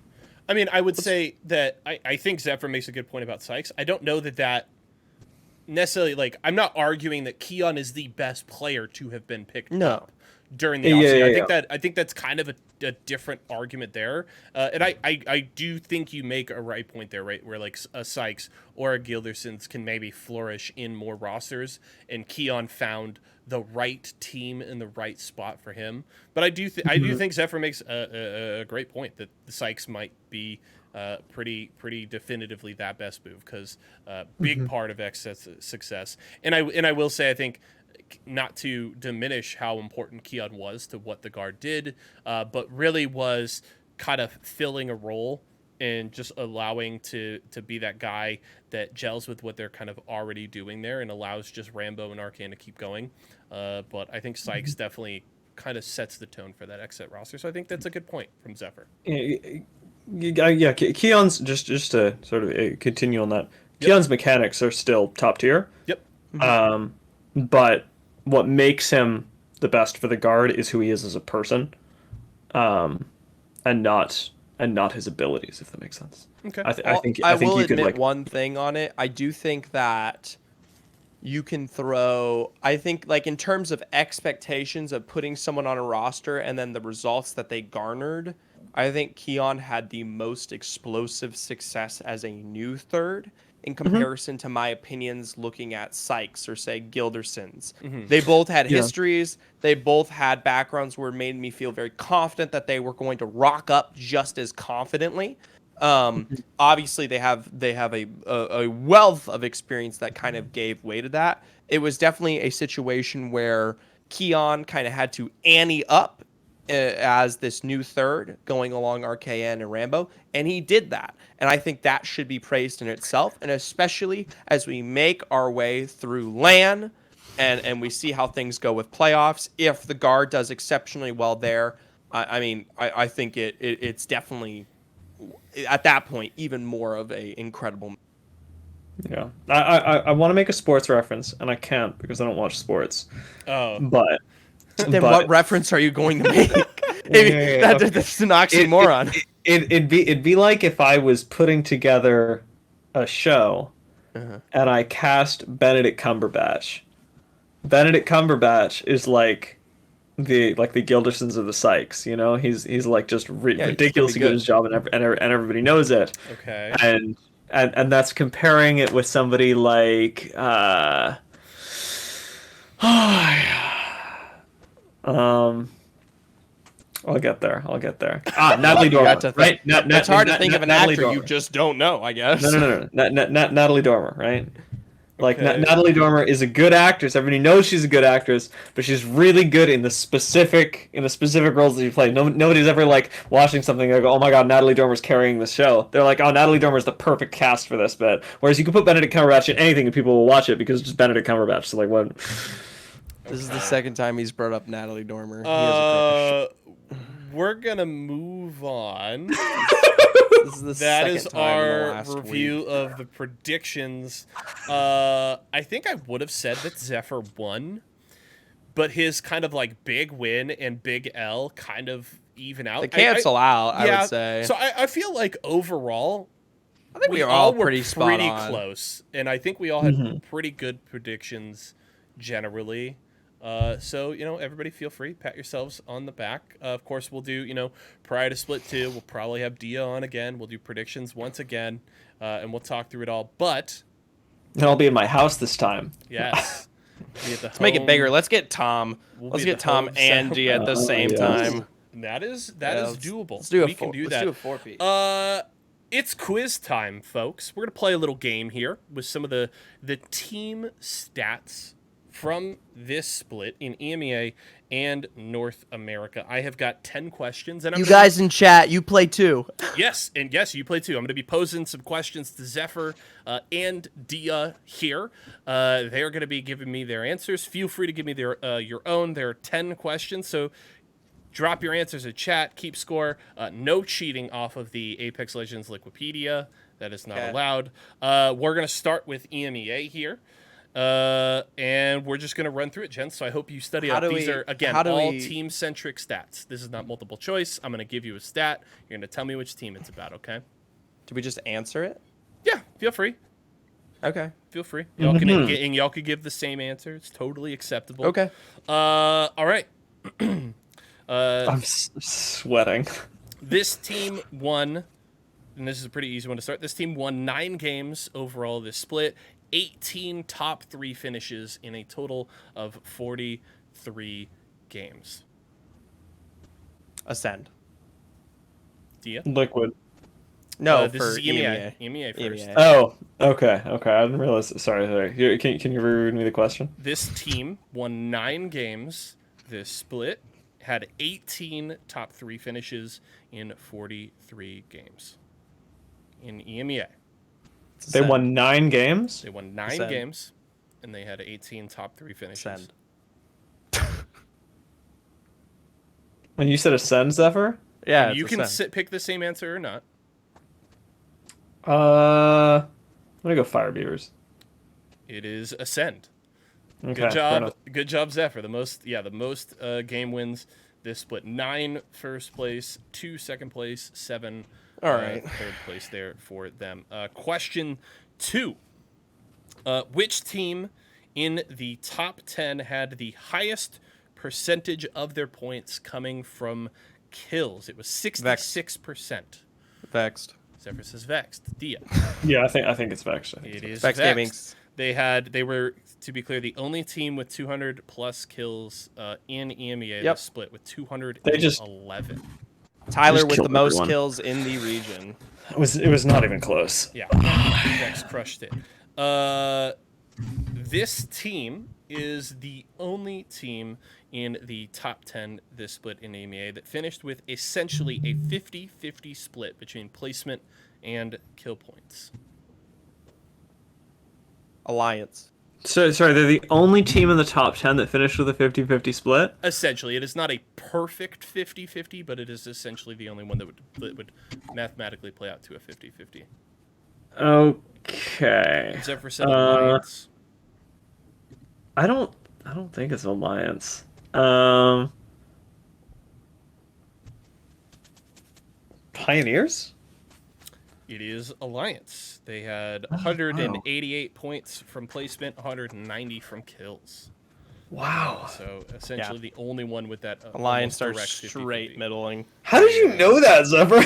I mean, I would say that I think Zephyr makes a good point about Sykes. I don't know that necessarily, like, I'm not arguing that Keon is the best player to have been picked up during the offseason. I think that's kind of a different argument there. And I do think you make a right point there, right? Where like a Sykes or a Gildersons can maybe flourish in more rosters, and Keon found the right team in the right spot for him. But I do think Zephyr makes a great point that the Sykes might be pretty definitively that best move, because big part of X's success. And I will say, I think, not to diminish how important Keon was to what the guard did, but really was kind of filling a role and just allowing to be that guy that gels with what they're kind of already doing there and allows just Rambo and Arcane to keep going. But I think Sykes definitely kind of sets the tone for that exit roster. So I think that's a good point from Zephyr. Yeah, Keon's, just to sort of continue on that, Keon's mechanics are still top tier. Yep. But what makes him the best for the guard is who he is as a person, and not his abilities, if that makes sense. Okay. I think will you could admit like one thing on it. I do think that you can throw, I think, like, in terms of expectations of putting someone on a roster and then the results that they garnered, I think Keon had the most explosive success as a new third in comparison to my opinions looking at Sykes or, say, Gildersons. They both had histories. They both had backgrounds where it made me feel very confident that they were going to rock up just as confidently. Obviously, they have a wealth of experience that kind of gave way to that. It was definitely a situation where Keon kind of had to ante up as this new third going along RKN and Rambo, and he did that. And I think that should be praised in itself, and especially as we make our way through LAN and we see how things go with playoffs. If the guard does exceptionally well there, I think it's definitely, at that point, even more of a incredible. Yeah, I want to make a sports reference, and I can't because I don't watch sports. Oh, but then what reference are you going to make? That's an oxymoron. It'd be like if I was putting together a show, and I cast Benedict Cumberbatch. Benedict Cumberbatch is like the Gildersons of the Sykes, you know. He's like just ridiculously good at his job, and everybody knows it. Okay. And that's comparing it with somebody like I'll get there. Natalie Dormer, right? It's hard to think of an Natalie actor Dormer. you just don't know, I guess. No. Natalie Dormer, right? Like Okay. Natalie Dormer is a good actress. Everybody knows she's a good actress, but she's really good in the specific roles that she plays. Nobody's ever like watching something and go, "Oh my God, Natalie Dormer's carrying the show." They're like, "Oh, Natalie Dormer's the perfect cast for this bit." Whereas you could put Benedict Cumberbatch in anything and people will watch it because it's just Benedict Cumberbatch. So like, what? This is the second time he's brought up Natalie Dormer. He has a crush. We're gonna move on. This is the That second is time in the our last review week. of the predictions. I think I would have said that Zephyr won, but his kind of like big win and big L kind of even out. They cancel out, I would say. So I feel like overall, I think we all were were pretty spot on. close, and I think we all had pretty good predictions generally. So, you know, everybody feel free, pat yourselves on the back. Of course, we'll do, you know, prior to Split 2, we'll probably have Dia on again. We'll do predictions once again, and we'll talk through it all. But And I'll be in my house this time. yes, Let's make it bigger. Let's get Tom. We'll Let's be get the Tom home and center. Gia at the same time. That is let's- doable. Let's do we can do that. Let's do a 4P. It's quiz time, folks. We're gonna play a little game here with some of the team stats from this split in EMEA and North America. I have got 10 questions, and You guys in chat, you play too. yes, you play too. I'm going to be posing some questions to Zephyr and Dia here. They're going to be giving me their answers. Feel free to give me your own. There are 10 questions, so drop your answers in chat. Keep score. No cheating off of the Apex Legends Wikipedia. That is not allowed. We're going to start with EMEA here. And we're just going to run through it, gents. So I hope you study up. These are, again, all team-centric stats. This is not multiple choice. I'm going to give you a stat. You're going to tell me which team it's about, okay? Do we just answer it? Yeah, feel free. Okay. Feel free. Y'all can and y'all could give the same answer. It's totally acceptable. Okay. All right. I'm sweating. This team won, and this is a pretty easy one to start. This team won 9 games overall this split, 18 top 3 finishes in a total of 43 games. Ascend. Dia? Liquid. No, This for is EMEA. EMEA first. EMEA. Oh, okay. I didn't realize. Sorry. Can you reread me the question? This team won 9 games this split, had 18 top 3 finishes in 43 games in EMEA. They won 9 games? They won 9 Ascend. games, and they had 18 top 3 finishes. Ascend. And you said Ascend, Zephyr? Yeah, And you it's can Ascend. pick the same answer or not. I'm gonna go Fire Beavers. It is Ascend. Okay, Good fair enough. job. Good job, Zephyr. The most game wins this split. 9 first place, 2 second place, 7 All right. third place there for them. Question 2. Which team in the top 10 had the highest percentage of their points coming from kills? It was 66%. Vexed. Zephyr says Vexed. Dia. Yeah, I think it's Vex. It is Vex Vexed. Gaming. They were, to be clear, the only team with 200 plus kills in EMEA Yep. this split with 211. They just- Tyler Just with the killed most everyone. kills in the region. It was not even close. Yeah, Vex crushed it. This team is the only team in the top 10 this split in EMEA that finished with essentially a 50-50 split between placement and kill points. Alliance. So sorry, they're the only team in the top 10 that finished with a 50-50 split? Essentially, it is not a perfect 50-50, but it is essentially the only one that would mathematically play out to a 50-50. Okay. Zephyr said Alliance. I don't think it's Alliance. Pioneers? It is Alliance. They had 188 points from placement, 190 from kills. Wow. So essentially the only one with that Alliance are almost direct straight 50-50. middling. How did you know that, Zephyr?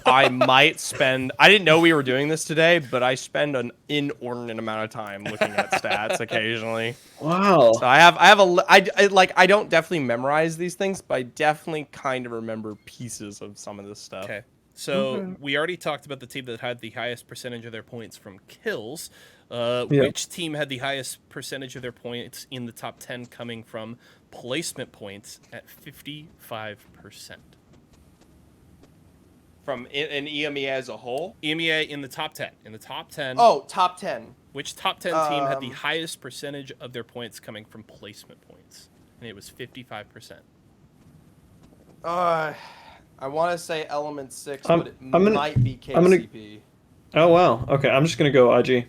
I might spend. I didn't know we were doing this today, but I spend an inordinate amount of time looking at stats occasionally. Wow. So I don't definitely memorize these things, but I definitely kind of remember pieces of some of this stuff. Okay. So we already talked about the team that had the highest percentage of their points from kills. Which team had the highest percentage of their points in the top 10 coming from placement points at 55%? From in EMEA as a whole? EMEA in the top 10. In the top 10, Oh, top 10. which top 10 team had the highest percentage of their points coming from placement points? And it was 55%. I want to say Element 6, I'm but it gonna- might be I'm gonna- KCP. Oh, wow. Okay, I'm just going to go IG.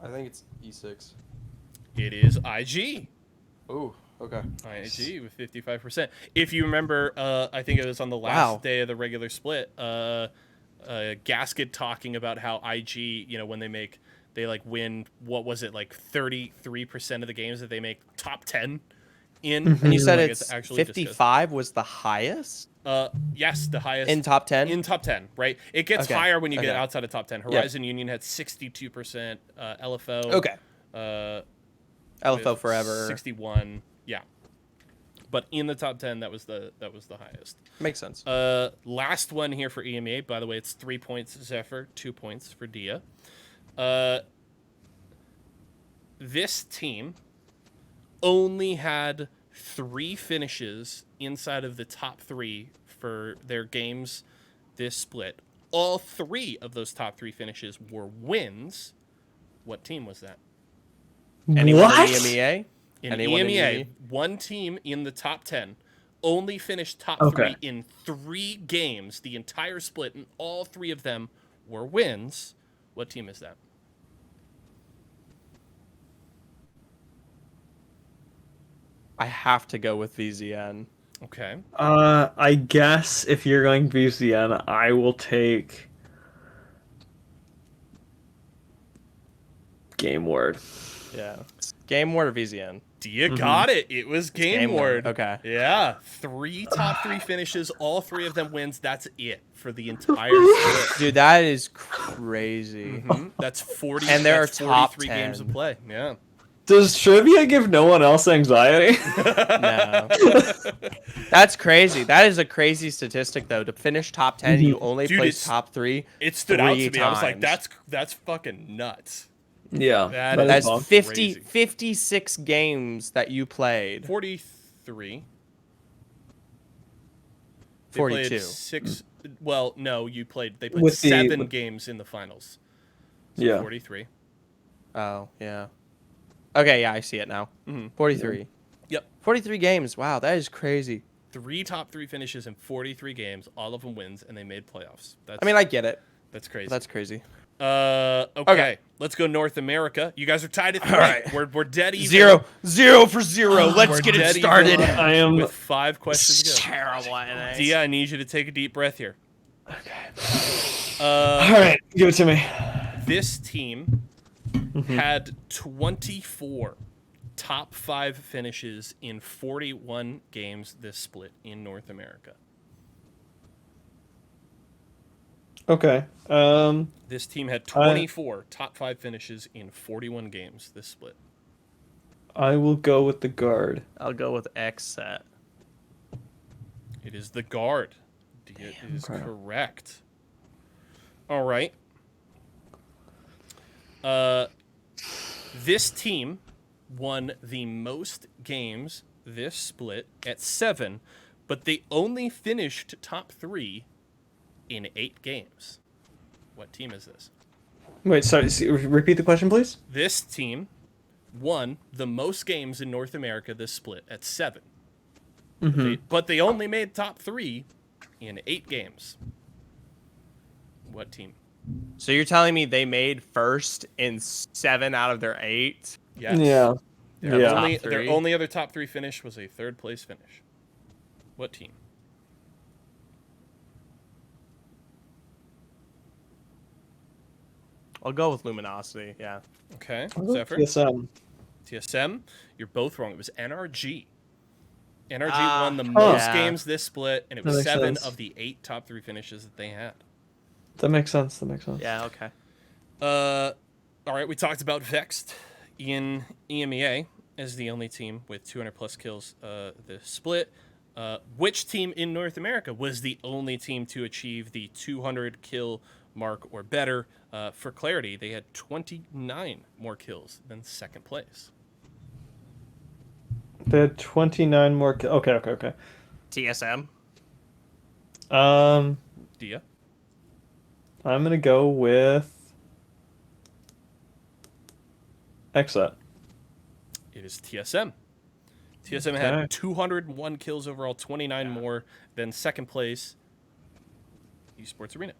I think it's E6. It is IG. Ooh, okay. IG with 55%. If you remember, I think it was on the last day of the regular split, Gasket talking about how IG, when they like win, what was it, like 33% of the games that they make top 10 in. And you said Like, it's actually 55 was the highest? Yes, the highest. In top 10? In top 10, right? It gets Okay. higher when you get Okay. outside of top 10. Horizon Union had 62%, LFO. Okay. LFO with forever. 61. Yeah. But in the top 10, that was the highest. Makes sense. Last one here for EMA. By the way, it's 3 points Zephyr, 2 points for Dia. This team only had 3 finishes inside of the top 3 for their games this split. All 3 of those top 3 finishes were wins. What team was that? Anyone What? in EMEA? In Anyone in EMEA, EMEA? one team in the top 10 only finished top Okay. 3 in 3 games, the entire split, and all 3 of them were wins. What team is that? I have to go with VZN. Okay. I guess if you're going VCN, I will take Game Word. Yeah. Game Ward or VZN? Dia got it. It was Game Ward. Okay. Yeah. 3 top 3 finishes, all 3 of them wins. That's it for the entire split. Dude, that is crazy. That's 40. And there that's are top 43 games of 10. play. Yeah. Does trivia give no one else anxiety? No. That's crazy. That is a crazy statistic, though. To finish top 10, you only Dude, place top 3. It stood out to 3 me. I was like, times. that's fucking nuts. Yeah. That's bomb. 56 games that you played. 43. They 42. played 6. Well, no, they played With the- 7 games in the finals. So Yeah. 43. Oh, yeah. Okay, yeah, I see it now. 43. Yep. 43 games. Wow, that is crazy. 3 top 3 finishes in 43 games, all of them wins, and they made playoffs. That's, I mean, I get it. that's crazy. That's crazy. Okay. Let's go North America. You guys are tied at 3. right. We're dead even. 0 for 0. Let's We're get it dead started. even I am with 5 questions to go. Terrible at Dia, I need you to take a deep breath here. All right, give it to me. This team had 24 top 5 finishes in 41 games this split in North America. Okay. This team had 24 top 5 finishes in 41 games this split. I will go with the guard. I'll go with X set. It is the guard. Dia is okay. correct. All right. This team won the most games this split at 7, but they only finished top 3 in 8 games. What team is this? Wait, sorry. Repeat the question, please. This team won the most games in North America this split at 7. But they only made top 3 in 8 games. What team? So you're telling me they made first in 7 out of their 8? Yes. Yeah. Their, Yeah. only, Top their 3? only other top 3 finish was a 3rd place finish. What team? I'll go with Luminosity. Yeah. Okay. I'll go with Zephyr? TSM. TSM? You're both wrong. It was NRG. NRG Ah, won the most yeah. games this split, and it That was makes 7 sense. of the 8 top 3 finishes that they had. That makes sense. That makes sense. Yeah. Okay. All right, we talked about Vexed in EMEA as the only team with 200 plus kills this split. Which team in North America was the only team to achieve the 200 kill mark or better? For clarity, they had 29 more kills than 2nd place. They had 29 more. Okay. TSM. Dia? I'm gonna go with Exet. It is TSM. TSM Okay. had 201 kills overall, 29 more than 2nd place. Esports Arena.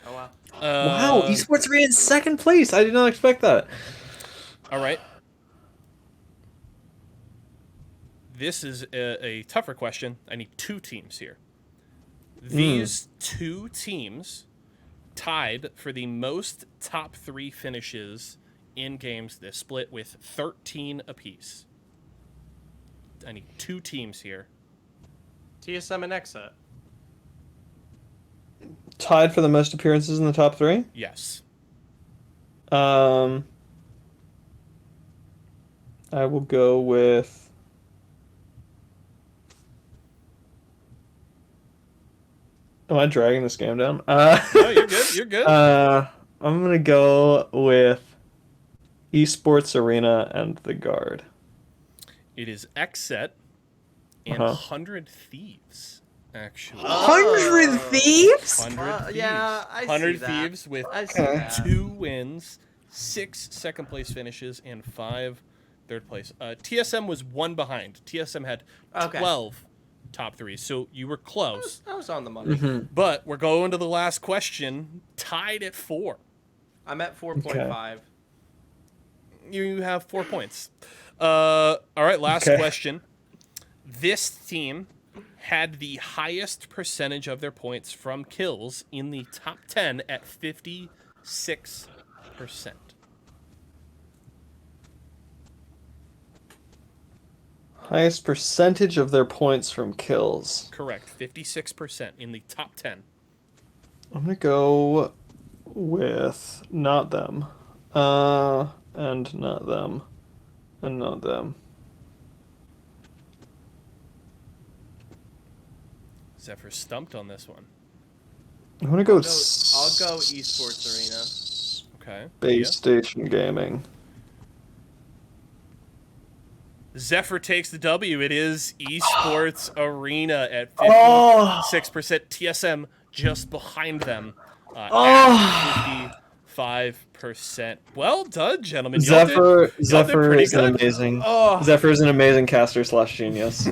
Oh wow. Wow, Esports Arena in 2nd place. I did not expect that. All right. This is a tougher question. I need 2 teams here. These 2 teams tied for the most top 3 finishes in games this split with 13 apiece. I need 2 teams here. TSM and Exet. Tied for the most appearances in the top 3. Yes. I will go with. Am I dragging this game down? No, you're good. You're good. I'm gonna go with Esports Arena and the Guard. It is Xset and 100 Thieves, actually. 100 Thieves? 100 Thieves. yeah, I see 100 that. Thieves with I see that. 2 wins, 6 2nd place finishes, and 5 3rd place. TSM was 1 behind. TSM had 12 top 3s, so you were close. I was on the money. But we're going to the last question, tied at 4. I'm at 4.5. You have 4 points. All right, last question. This team had the highest percentage of their points from kills in the top 10 at 56%. Highest percentage of their points from kills. Correct. 56% in the top 10. I'm gonna go with not them. And not them. And not them. Zephyr stumped on this one. I'm gonna go with I'll go esports arena. Okay. Base Station Gaming. Zephyr takes the W. It is Esports Arena at 56%. TSM just behind them at 55%. Well done, gentlemen. Zephyr pretty is an good. amazing. Zephyr is an amazing caster / genius.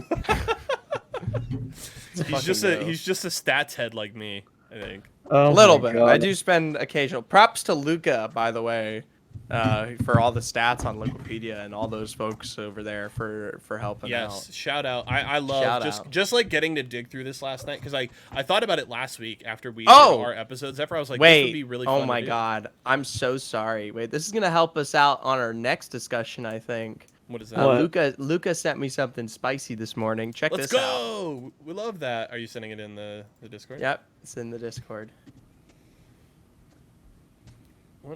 He's just a stats head like me, I think. A little bit. God. I do spend occasional. Props to Luca, by the way, for all the stats on Wikipedia and all those folks over there for helping out. Yes, shout out. I love just like getting to dig through this last night because I thought about it last week after we did our episode. Zephyr, I was like, this would be really fun. Oh my God, I'm so sorry. Wait, this is gonna help us out on our next discussion, I think. What is that? Luca sent me something spicy this morning. Check this out. Let's go! We love that. Are you sending it in the Discord? Yep, it's in the Discord.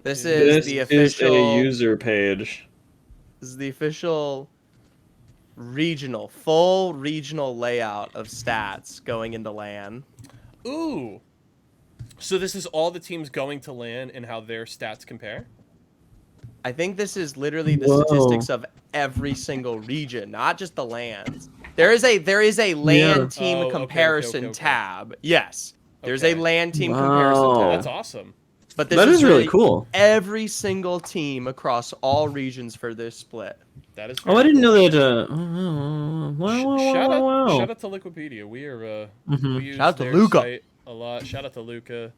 This is the official a user page. This is the official full regional layout of stats going into LAN. Ooh. So this is all the teams going to LAN and how their stats compare? I think this is literally the statistics of every single region, not just the LANs. There is a LAN team comparison tab. Yes. There's a LAN team comparison tab. That's awesome. But this that is really cool. Every single team across all regions for this split. That is I didn't know that. Shout out to Wikipedia. We are we use shout out to their Luca site a lot. Shout out to Luca.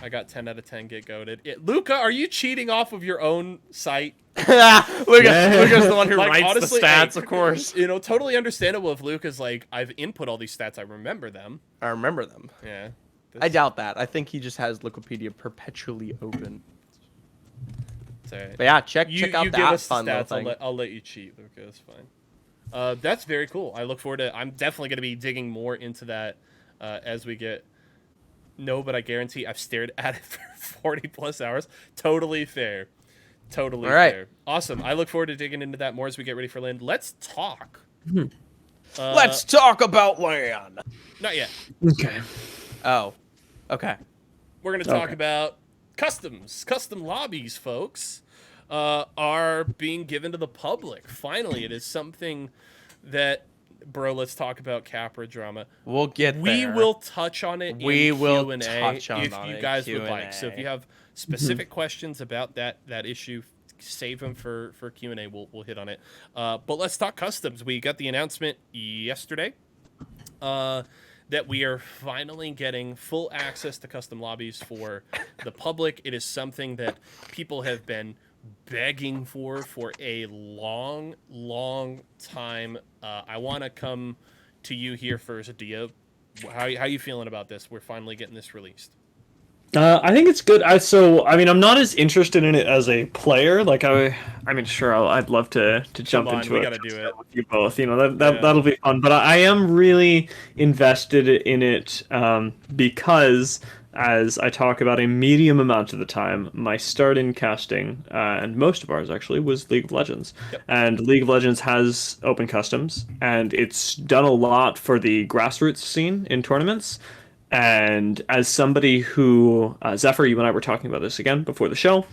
I got 10 out of 10 get goated. Luca, are you cheating off of your own site? Luca's the one who writes honestly, the stats, of course. You know, totally understandable if Luca's like, I've input all these stats, I remember them. Yeah. I doubt that. I think he just has Wikipedia perpetually open. Right. But yeah, check out that fun stats, thing. I'll let you cheat, Luca. That's fine. That's very cool. I look forward to. I'm definitely going to be digging more into that as we get. No, but I guarantee I've stared at it for 40 plus hours. Totally fair. Totally fair. Awesome. I look forward to digging into that more as we get ready for LAN. Let's talk. Let's talk about LAN. Not yet. Okay. Oh. Okay. We're going to talk about customs. Custom lobbies, folks, are being given to the public. Finally, it is something that... Bro, let's talk about Capra drama. We'll get there. We will touch on it in Q&A touch on if you guys would like. So if you have specific questions about that issue, save them for Q&A. We'll hit on it. But let's talk customs. We got the announcement yesterday that we are finally getting full access to custom lobbies for the public. It is something that people have been begging for a long time. I want to come to you here first, Dia. How you feeling about this? We're finally getting this released. I think it's good. I'm not as interested in it as a player. Like sure, I'd love to jump into it. We gotta do it with you both. You know that'll be fun. But I am really invested in it because, as I talk about a medium amount of the time, my start in casting, and most of ours actually, was League of Legends. Yep. And League of Legends has open customs, and it's done a lot for the grassroots scene in tournaments. And as somebody who, Zephyr, you and I were talking about this again before the show,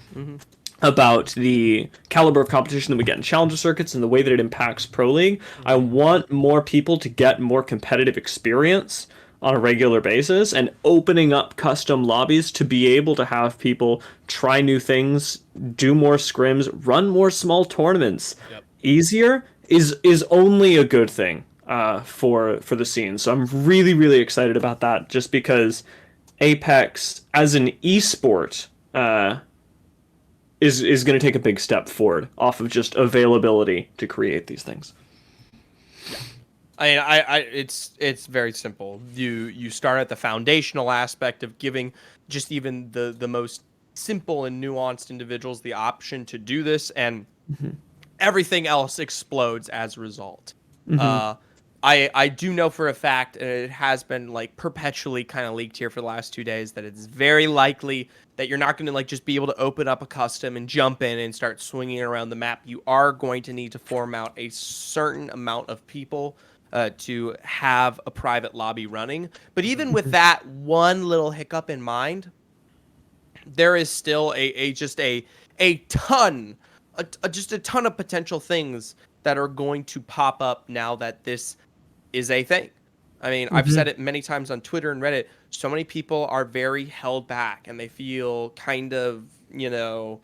about the caliber of competition that we get in challenger circuits and the way that it impacts Pro League, I want more people to get more competitive experience on a regular basis, and opening up custom lobbies to be able to have people try new things, do more scrims, run more small tournaments easier is only a good thing for the scene. So I'm really excited about that, just because Apex as an esport is going to take a big step forward off of just availability to create these things. It's very simple. You start at the foundational aspect of giving just even the most simple and nuanced individuals the option to do this, and everything else explodes as a result. I do know for a fact, and it has been like perpetually kind of leaked here for the last 2 days, that it's very likely that you're not going to like just be able to open up a custom and jump in and start swinging around the map. You are going to need to form out a certain amount of people to have a private lobby running. But even with that one little hiccup in mind, there is still a ton, just a ton of potential things that are going to pop up now that this is a thing. I mean, I've said it many times on Twitter and Reddit. So many people are very held back and they feel kind of, you know,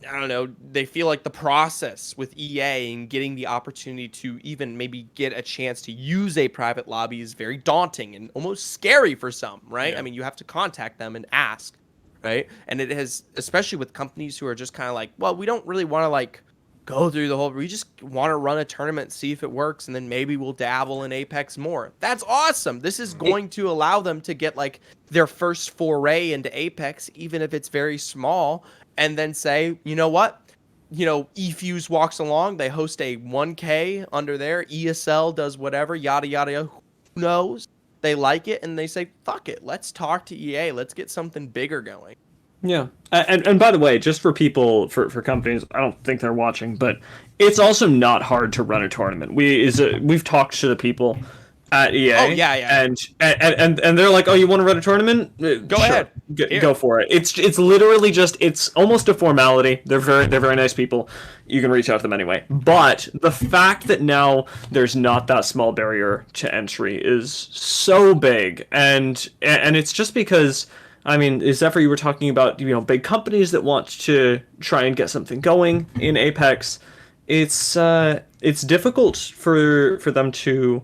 I don't know, they feel like the process with EA and getting the opportunity to even maybe get a chance to use a private lobby is very daunting and almost scary for some, right? Yeah. I mean, you have to contact them and ask, right? And it has, especially with companies who are just kind of like, well, we don't really want to like go through the whole, we just want to run a tournament, see if it works, and then maybe we'll dabble in Apex more. That's awesome. This is going to allow them to get like their first foray into Apex, even if it's very small, and then say, you know what? You know, eFuse walks along, they host a 1K under there, ESL does whatever, yada, yada, yada, who knows? They like it, and they say, fuck it, let's talk to EA, let's get something bigger going. Yeah, and by the way, just for people, for companies, I don't think they're watching, but it's also not hard to run a tournament. We've talked to the people at EA. Oh, yeah. And they're like, oh, you want to run a tournament? Go ahead. Go for it. It's literally just, it's almost a formality. They're very nice people. You can reach out to them anyway. But the fact that now there's not that small barrier to entry is so big, and it's just because, I mean, Zephyr, you were talking about, you know, big companies that want to try and get something going in Apex. It's difficult for them to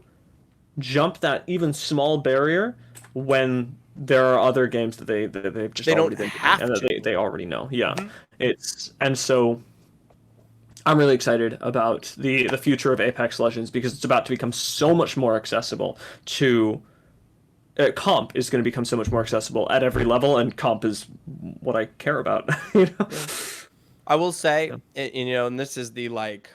jump that even small barrier when there are other games that they've just already been have and to. that they already know. Yeah, and so I'm really excited about the future of Apex Legends, because it's about to become so much more accessible to. Comp is going to become so much more accessible at every level, and comp is what I care about. You know? I will say, you know, and this is the like,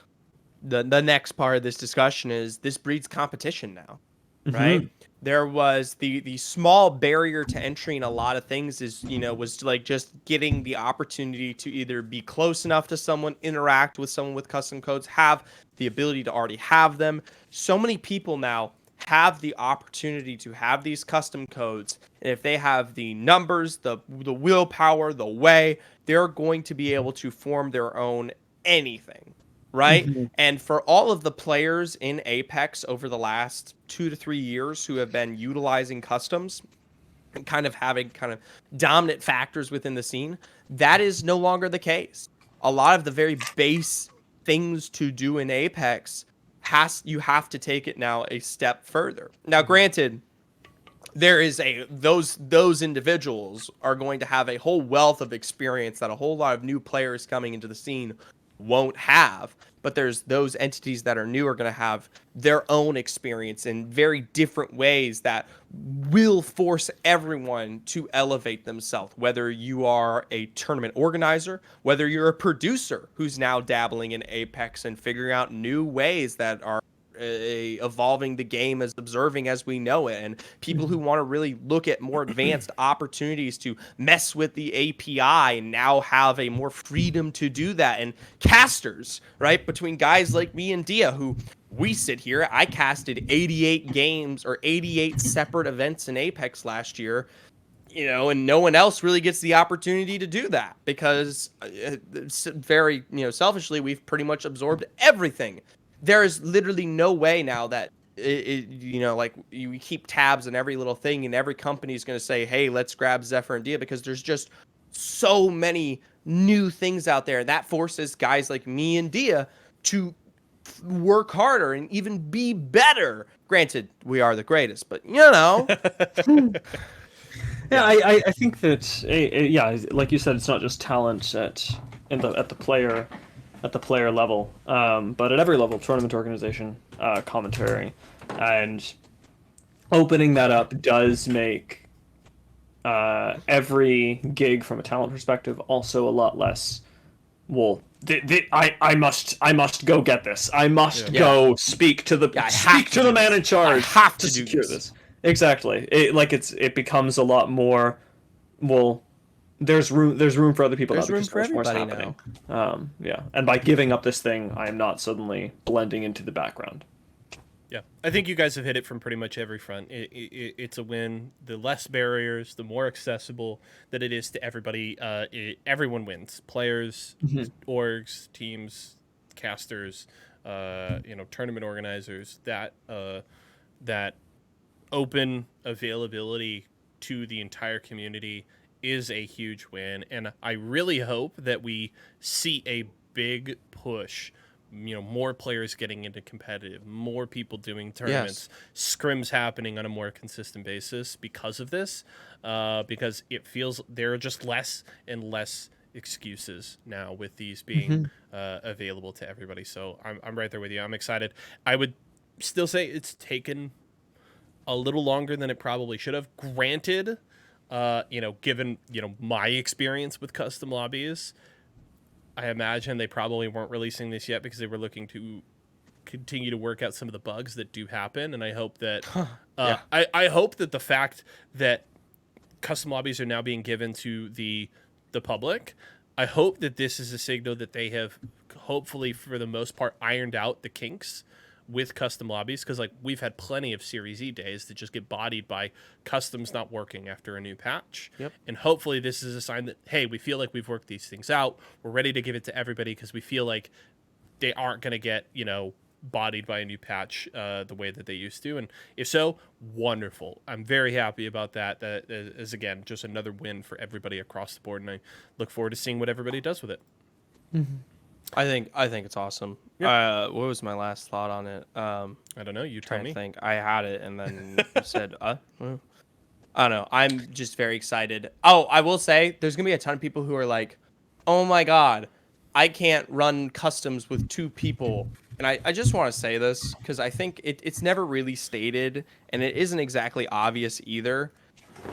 the next part of this discussion is this breeds competition now, right? There was the small barrier to entry in a lot of things is, you know, was like just getting the opportunity to either be close enough to someone, interact with someone with custom codes, have the ability to already have them. So many people now have the opportunity to have these custom codes, and if they have the numbers, the willpower, the way, they're going to be able to form their own anything, right? And for all of the players in Apex over the last 2 to 3 years who have been utilizing customs and kind of having kind of dominant factors within the scene, that is no longer the case. A lot of the very base things to do in Apex you have to take it now a step further. Now, granted, there is those individuals are going to have a whole wealth of experience that a whole lot of new players coming into the scene won't have. But there's those entities that are new are going to have their own experience in very different ways that will force everyone to elevate themselves. Whether you are a tournament organizer, whether you're a producer who's now dabbling in Apex and figuring out new ways that are evolving the game as observing as we know it, and people who want to really look at more advanced opportunities to mess with the API and now have a more freedom to do that, and casters, right, between guys like me and Dia, who we sit here, I casted 88 games or 88 separate events in Apex last year, you know, and no one else really gets the opportunity to do that because very, you know, selfishly, we've pretty much absorbed everything. There is literally no way now that, you know, like you keep tabs on every little thing and every company is going to say, hey, let's grab Zephyr and Dia, because there's just so many new things out there. That forces guys like me and Dia to work harder and even be better. Granted, we are the greatest, but you know. Yeah, I think that, yeah, like you said, it's not just talent at the player level, but at every level, tournament organization, commentary, and opening that up does make every gig from a talent perspective also a lot less well, I must go get this. I must go speak to the man in charge. I have to secure this. Exactly. It becomes a lot more. Well, there's room for other people. There's now room for much more's everybody happening. now. Yeah, and by giving up this thing, I am not suddenly blending into the background. Yeah, I think you guys have hit it from pretty much every front. It's a win. The less barriers, the more accessible that it is to everybody. Everyone wins. Players, orgs, teams, casters, tournament organizers. That open availability to the entire community is a huge win, and I really hope that we see a big push. More players getting into competitive, more people doing tournaments, scrims happening on a more consistent basis because of this, because it feels there are just less and less excuses now with these being available to everybody. So I'm right there with you. I'm excited. I would still say it's taken a little longer than it probably should have. Granted, given my experience with custom lobbies, I imagine they probably weren't releasing this yet because they were looking to continue to work out some of the bugs that do happen. And I hope that I hope that the fact that custom lobbies are now being given to the public, I hope that this is a signal that they have hopefully for the most part ironed out the kinks with custom lobbies, because we've had plenty of Series E days that just get bodied by customs not working after a new patch. And hopefully this is a sign that, hey, we feel like we've worked these things out. We're ready to give it to everybody because we feel like they aren't going to get, bodied by a new patch the way that they used to. And if so, wonderful. I'm very happy about that. That is, again, just another win for everybody across the board. And I look forward to seeing what everybody does with it. I think it's awesome. What was my last thought on it? I don't know. You tell me. Think I had it, and then you said, I don't know. I'm just very excited. Oh, I will say, there's gonna be a ton of people who are like, "Oh my god, I can't run customs with 2 people." And I just want to say this because I think it's never really stated, and it isn't exactly obvious either.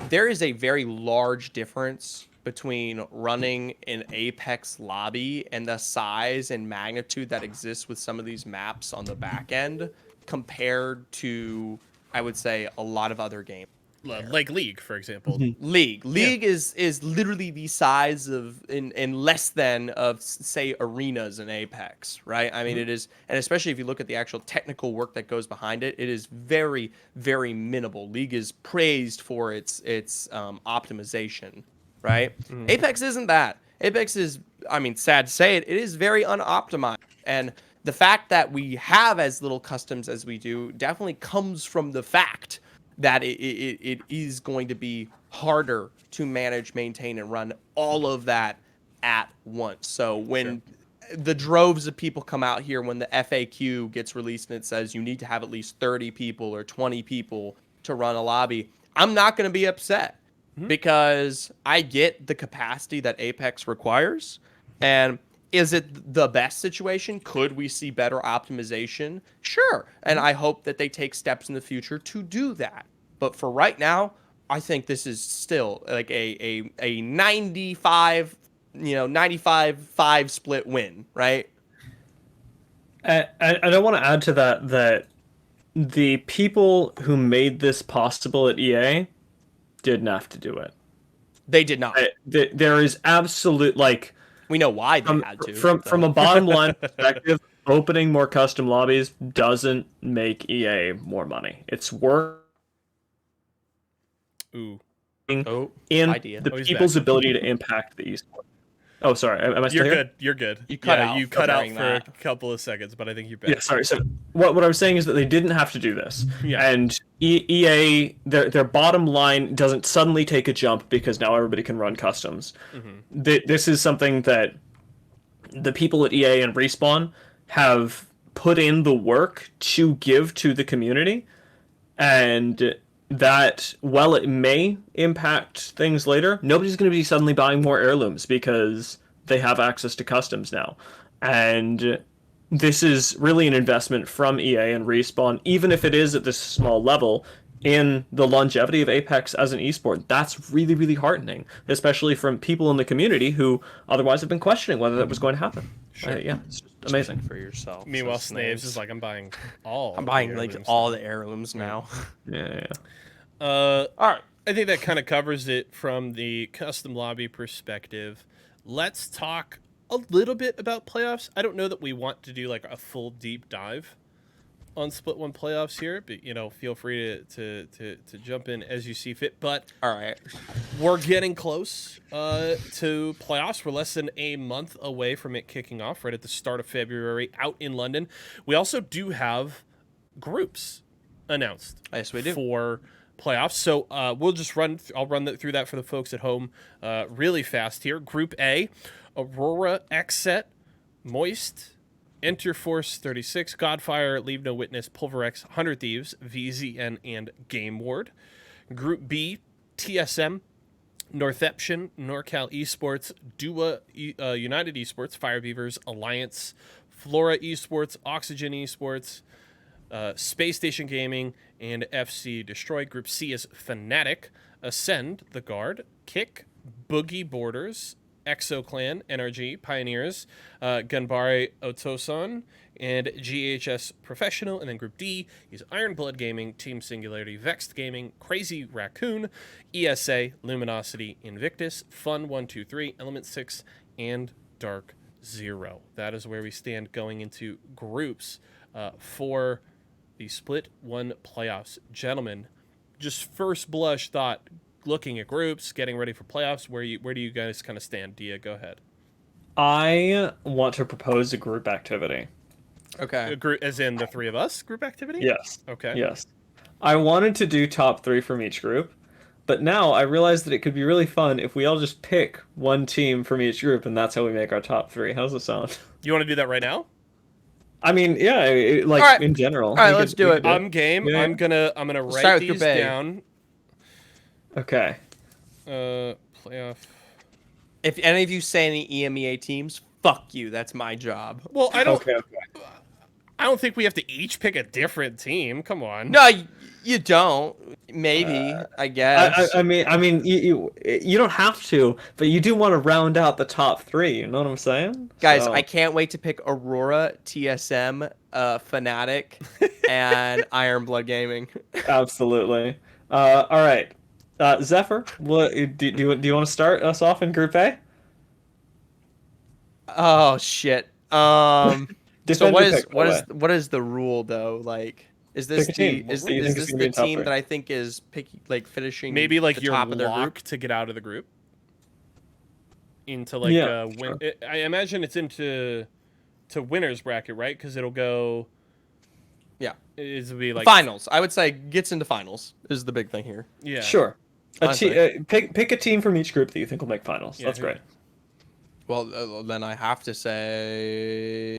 There is a very large difference between running an Apex lobby and the size and magnitude that exists with some of these maps on the back end compared to, I would say, a lot of other games. Like League, for example. League is literally the size of in less than of, say, arenas in Apex, right? I mean, it is, and especially if you look at the actual technical work that goes behind it, it is very, very minimal. League is praised for its optimization, right? Apex isn't that. Apex is, I mean, sad to say it, it is very unoptimized. And the fact that we have as little customs as we do definitely comes from the fact that it is going to be harder to manage, maintain, and run all of that at once. So when the droves of people come out here, when the FAQ gets released and it says you need to have at least 30 people or 20 people to run a lobby, I'm not going to be upset because I get the capacity that Apex requires. And is it the best situation? Could we see better optimization? Sure. And I hope that they take steps in the future to do that. But for right now, I think this is still like a 95-5 split win, right? And I want to add to that the people who made this possible at EA didn't have to do it. They did not. There is absolute, like... We know why they had to. From a bottom line perspective, opening more custom lobbies doesn't make EA more money. It's work in idea. the people's ability to impact the esports. Oh, sorry. Am I still You're here? good. You're good. You cut out. You cut out for that. a couple of seconds, but I think you're back. Yeah, sorry. So what I was saying is that they didn't have to do this. Yeah. And EA, their bottom line doesn't suddenly take a jump because now everybody can run customs. This is something that the people at EA and Respawn have put in the work to give to the community. And that, while it may impact things later, nobody's going to be suddenly buying more heirlooms because they have access to customs now. And this is really an investment from EA and Respawn, even if it is at this small level, in the longevity of Apex as an esport. That's really, really heartening, especially from people in the community who otherwise have been questioning whether that was going to happen. Sure. Yeah, it's just amazing. For yourself. Meanwhile, so Snaves is like, I'm buying all. I'm of buying the like heirlooms all now. the heirlooms now. Yeah. All right. I think that kind of covers it from the custom lobby perspective. Let's talk a little bit about playoffs. I don't know that we want to do like a full deep dive on Split 1 playoffs here, but feel free to jump in as you see fit. But All right. we're getting close to playoffs. We're less than a month away from it kicking off, right at the start of February out in London. We also do have groups announced. Yes, we do. For playoffs. So we'll just I'll run through that for the folks at home really fast here. Group A, Aurora, Xset, Moist, Enter Force 36, Godfire, Leave No Witness, Pulverex, 100 Thieves, VZN, and Game Ward. Group B, TSM, Northeption, NorCal Esports, Dua United Esports, Fire Beavers, Alliance, Flora Esports, Oxygen Esports, Space Station Gaming, and FC Destroy. Group C is Fnatic, Ascend, The Guard, Kick, Boogie Borders, ExoClan, NRG, Pioneers, Ganbare Otoson, and GHS Professional. And then Group D is Iron Blood Gaming, Team Singularity, Vexed Gaming, Crazy Raccoon, ESA, Luminosity, Invictus, Fun 123, Element 6, and Dark Zero. That is where we stand going into groups for the Split 1 playoffs. Gentlemen, just first blush thought, looking at groups, getting ready for playoffs, where do you guys kind of stand? Dia, go ahead. I want to propose a group activity. Okay. A group, as in the three of us, group activity? Yes. Okay. Yes. I wanted to do top 3 from each group, but now I realize that it could be really fun if we all just pick one team from each group, and that's how we make our top 3. How's it sound? You want to do that right now? I mean, yeah, like All right. in general. All right, let's do it. I'm game. Yeah. I'm gonna start write with these Group A. down. Okay. Playoff. If any of you say any EMEA teams, fuck you. That's my job. Well, I don't. Okay. I don't think we have to each pick a different team. Come on. No, you don't. Maybe, I guess. I mean, you don't have to, but you do want to round out the top 3. You know what I'm saying, Guys, So- I can't wait to pick Aurora, TSM, Fnatic, and Iron Blood Gaming. Absolutely. All right. Zephyr, what do you want to start us off in Group A? Oh shit. So Defend what your is pick, by the way. what is the rule though? Like, is this Pick a team. is What do you think is this gonna be the in top team 3? that I think is finishing Maybe like the your top of their lock group? to get out of the group. Into like Yeah, win. I imagine it's into winners bracket, right? Because it'll go. Yeah. It'll be like Finals. I would say gets into finals is the big thing here. Yeah. Sure. Honestly. Pick a team from each group that you think will make finals. Yeah, That's who- great. Well, then I have to say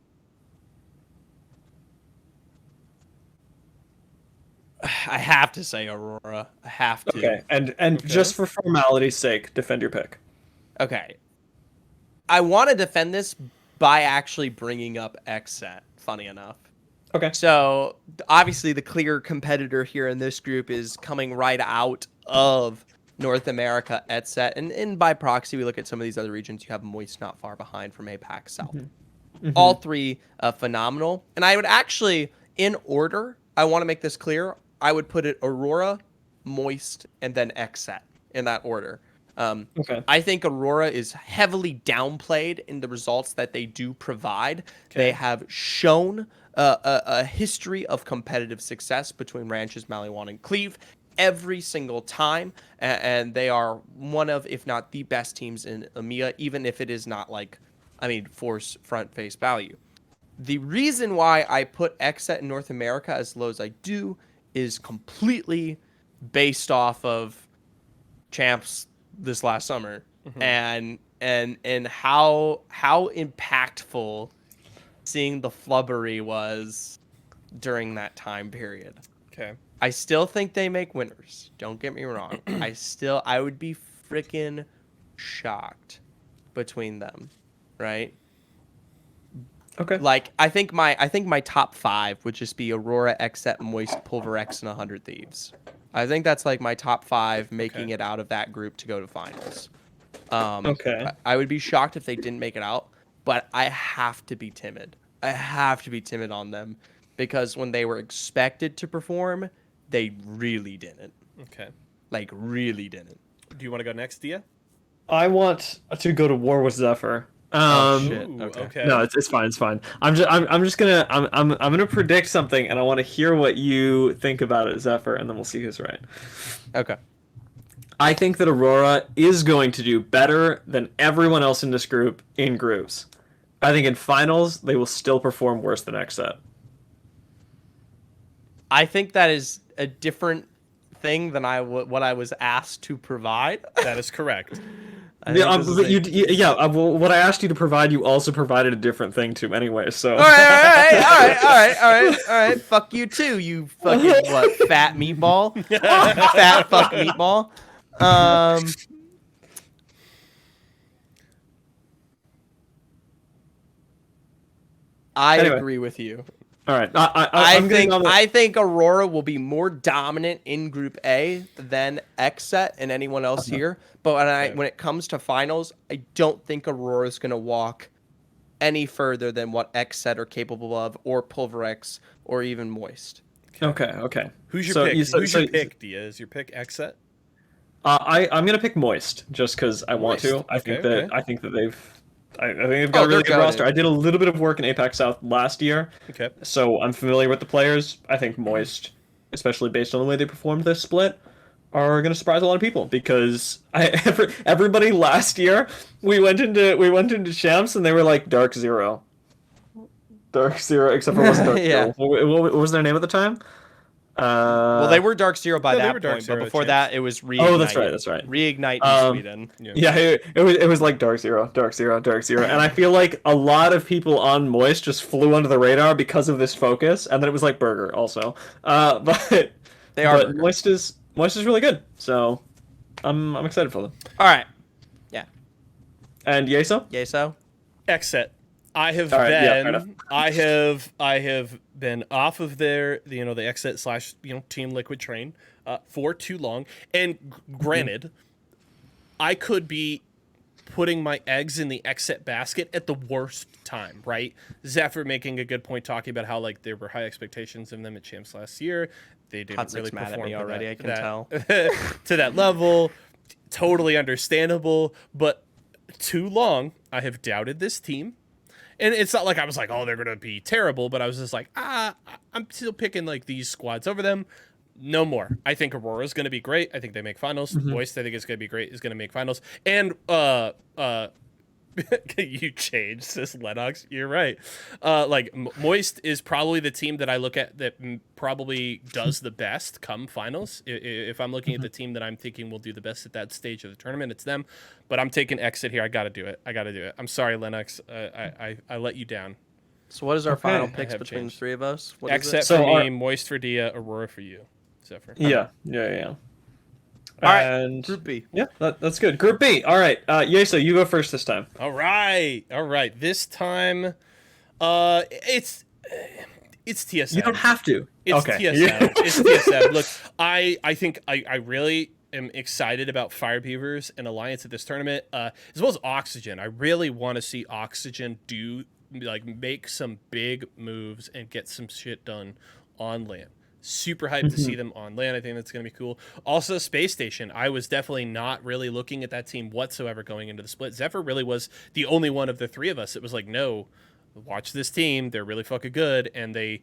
Aurora. I have to. Okay. And just for formality's sake, defend your pick. Okay. I want to defend this by actually bringing up Xset, funny enough. Okay. So, obviously, the clear competitor here in this group is coming right out of North America, Xset. And by proxy, we look at some of these other regions. You have Moist not far behind from APAC South. Mm-hmm. All three phenomenal. And I would actually, in order, I want to make this clear, I would put it Aurora, Moist, and then Xset in that order. Okay. I think Aurora is heavily downplayed in the results that they do provide. Okay. They have shown a history of competitive success between Ranches, Maliwan, and Cleve every single time, and they are one of, if not the best teams in EMEA, even if it is not force front face value. The reason why I put Xset in North America as low as I do is completely based off of champs this last summer, and how impactful seeing the flubbery was during that time period. Okay. I still think they make winners. Don't get me wrong. I would be freaking shocked between them, right? Okay. Like I think my top 5 would just be Aurora, Xset, Moist, Pulverex, and 100 Thieves. I think that's like my top 5 making it out of that group to go to finals. Okay. I would be shocked if they didn't make it out, but I have to be timid. I have to be timid on them because when they were expected to perform, they really didn't. Okay. Like, really didn't. Do you want to go next, Dia? I want to go to war with Zephyr. Shit. Ooh, Okay. No, it's fine. It's fine. I'm gonna predict something, and I want to hear what you think about it, Zephyr, and then we'll see who's right. Okay. I think that Aurora is going to do better than everyone else in this group in groups. I think in finals they will still perform worse than XSET. I think that is a different thing than what I was asked to provide. That is correct. What I asked you to provide, you also provided a different thing to anyway. So. All right. Fuck you too, you fucking fat meatball, fat fuck meatball. I agree with you. All right. I think Aurora will be more dominant in Group A than XSET and anyone else here. But when it comes to finals, I don't think Aurora is going to walk any further than what XSET are capable of, or Pulverex, or even Moist. Okay. Who's your pick? Who's your pick, Dia? Is your pick XSET? I'm gonna pick Moist just because I want to. I think that they've got a really good roster. I did a little bit of work in Apex South last year, so I'm familiar with the players. I think Moist, especially based on the way they performed this split, are going to surprise a lot of people because everybody last year we went into champs and they were like Dark Zero, except for it wasn't Dark Zero. What was their name at the time? Well, they were Dark Zero by that point, but before that, it was Reignite. Oh, that's right. Reignite in Sweden. Yeah, it was like Dark Zero, and I feel like a lot of people on Moist just flew under the radar because of this focus, and then it was like Burger also. But Moist is really good, so I'm excited for them. All right, yeah. And Y4SO, XSET. I have been off of the XSET / Team Liquid train for too long. And granted, I could be putting my eggs in the XSET basket at the worst time, right? Zephyr making a good point talking about how there were high expectations of them at champs last year. They didn't really perform mad at me already. I can tell to that level. Totally understandable, but too long I have doubted this team. And it's not like I was like, oh, they're going to be terrible, but I was just like, I'm still picking these squads over them. No more. I think Aurora's going to be great. I think they make finals. Moist, I think is going to be great, is going to make finals. And you changed, says Lennox. You're right. Moist is probably the team that I look at that probably does the best come finals. If I'm looking at the team that I'm thinking will do the best at that stage of the tournament, it's them. But I'm taking XSET here. I got to do it. I'm sorry, Lennox. I let you down. So what is our final picks between the three of us? XSET for me, Moist for Dia, Aurora for you, Zephyr. Yeah. All and right, Group B. Yeah, that's good. Group B. All right. Y4SO, you go first this time. All right. This time, it's TSM. You don't have to. It's TSM. It's TSM. Look, I think I really am excited about Fire Beavers and Alliance at this tournament, as well as Oxygen. I really want to see Oxygen make some big moves and get some shit done on land. Super hyped to see them on land. I think that's going to be cool. Also, Space Station. I was definitely not really looking at that team whatsoever going into the split. Zephyr really was the only one of the three of us. It was like, no, watch this team. They're really fucking good. And they,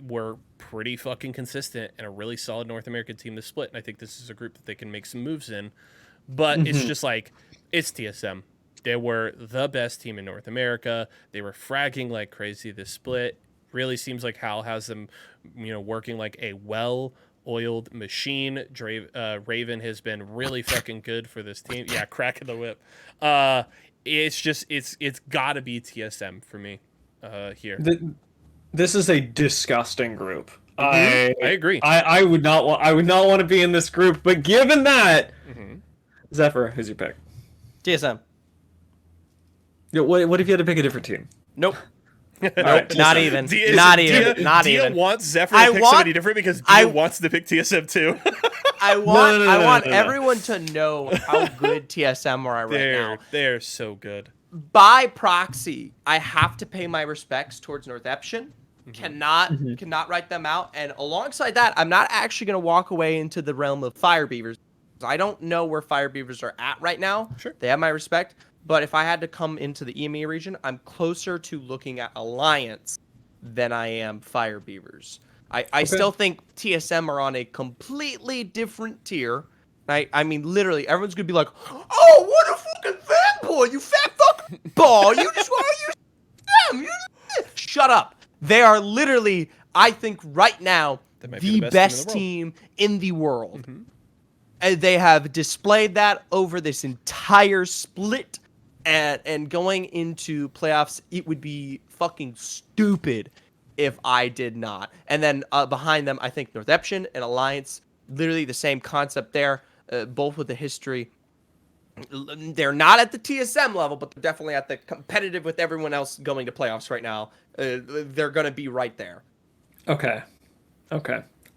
were pretty fucking consistent and a really solid North American team to split. And I think this is a group that they can make some moves in. But it's just it's TSM. They were the best team in North America. They were fragging like crazy this split. Really seems like Hal has them, working like a well-oiled machine. Raven has been really fucking good for this team. Yeah, cracking the whip. It's got to be TSM for me here. This is a disgusting group. I agree. I would not want to be in this group. But given that, Zephyr, who's your pick? TSM. What if you had to pick a different team? Nope. right, Not even. Dia, Not Dia, even. Not Dia even. wants Zephyr I to pick want- somebody different because Dia wants to pick TSM too. I want no. everyone to know how good TSM are right now. They're so good. By proxy, I have to pay my respects towards Northeption. Cannot write them out. And alongside that, I'm not actually going to walk away into the realm of Fire Beavers. I don't know where Fire Beavers are at right now. Sure. They have my respect. But if I had to come into the EMEA region, I'm closer to looking at Alliance than I am Fire Beavers. I still think TSM are on a completely different tier. I mean, literally, everyone's going to be like, oh, what a fucking fanboy, you fat fucking ball. You just want to use them. Shut up. They are literally, I think, right now, the best team in the world. Mm-hmm. And they have displayed that over this entire split. And going into playoffs, it would be fucking stupid if I did not. And then behind them, I think Northeption and Alliance, literally the same concept there, both with the history. They're not at the TSM level, but they're definitely at the competitive with everyone else going to playoffs right now. They're going to be right there. Okay.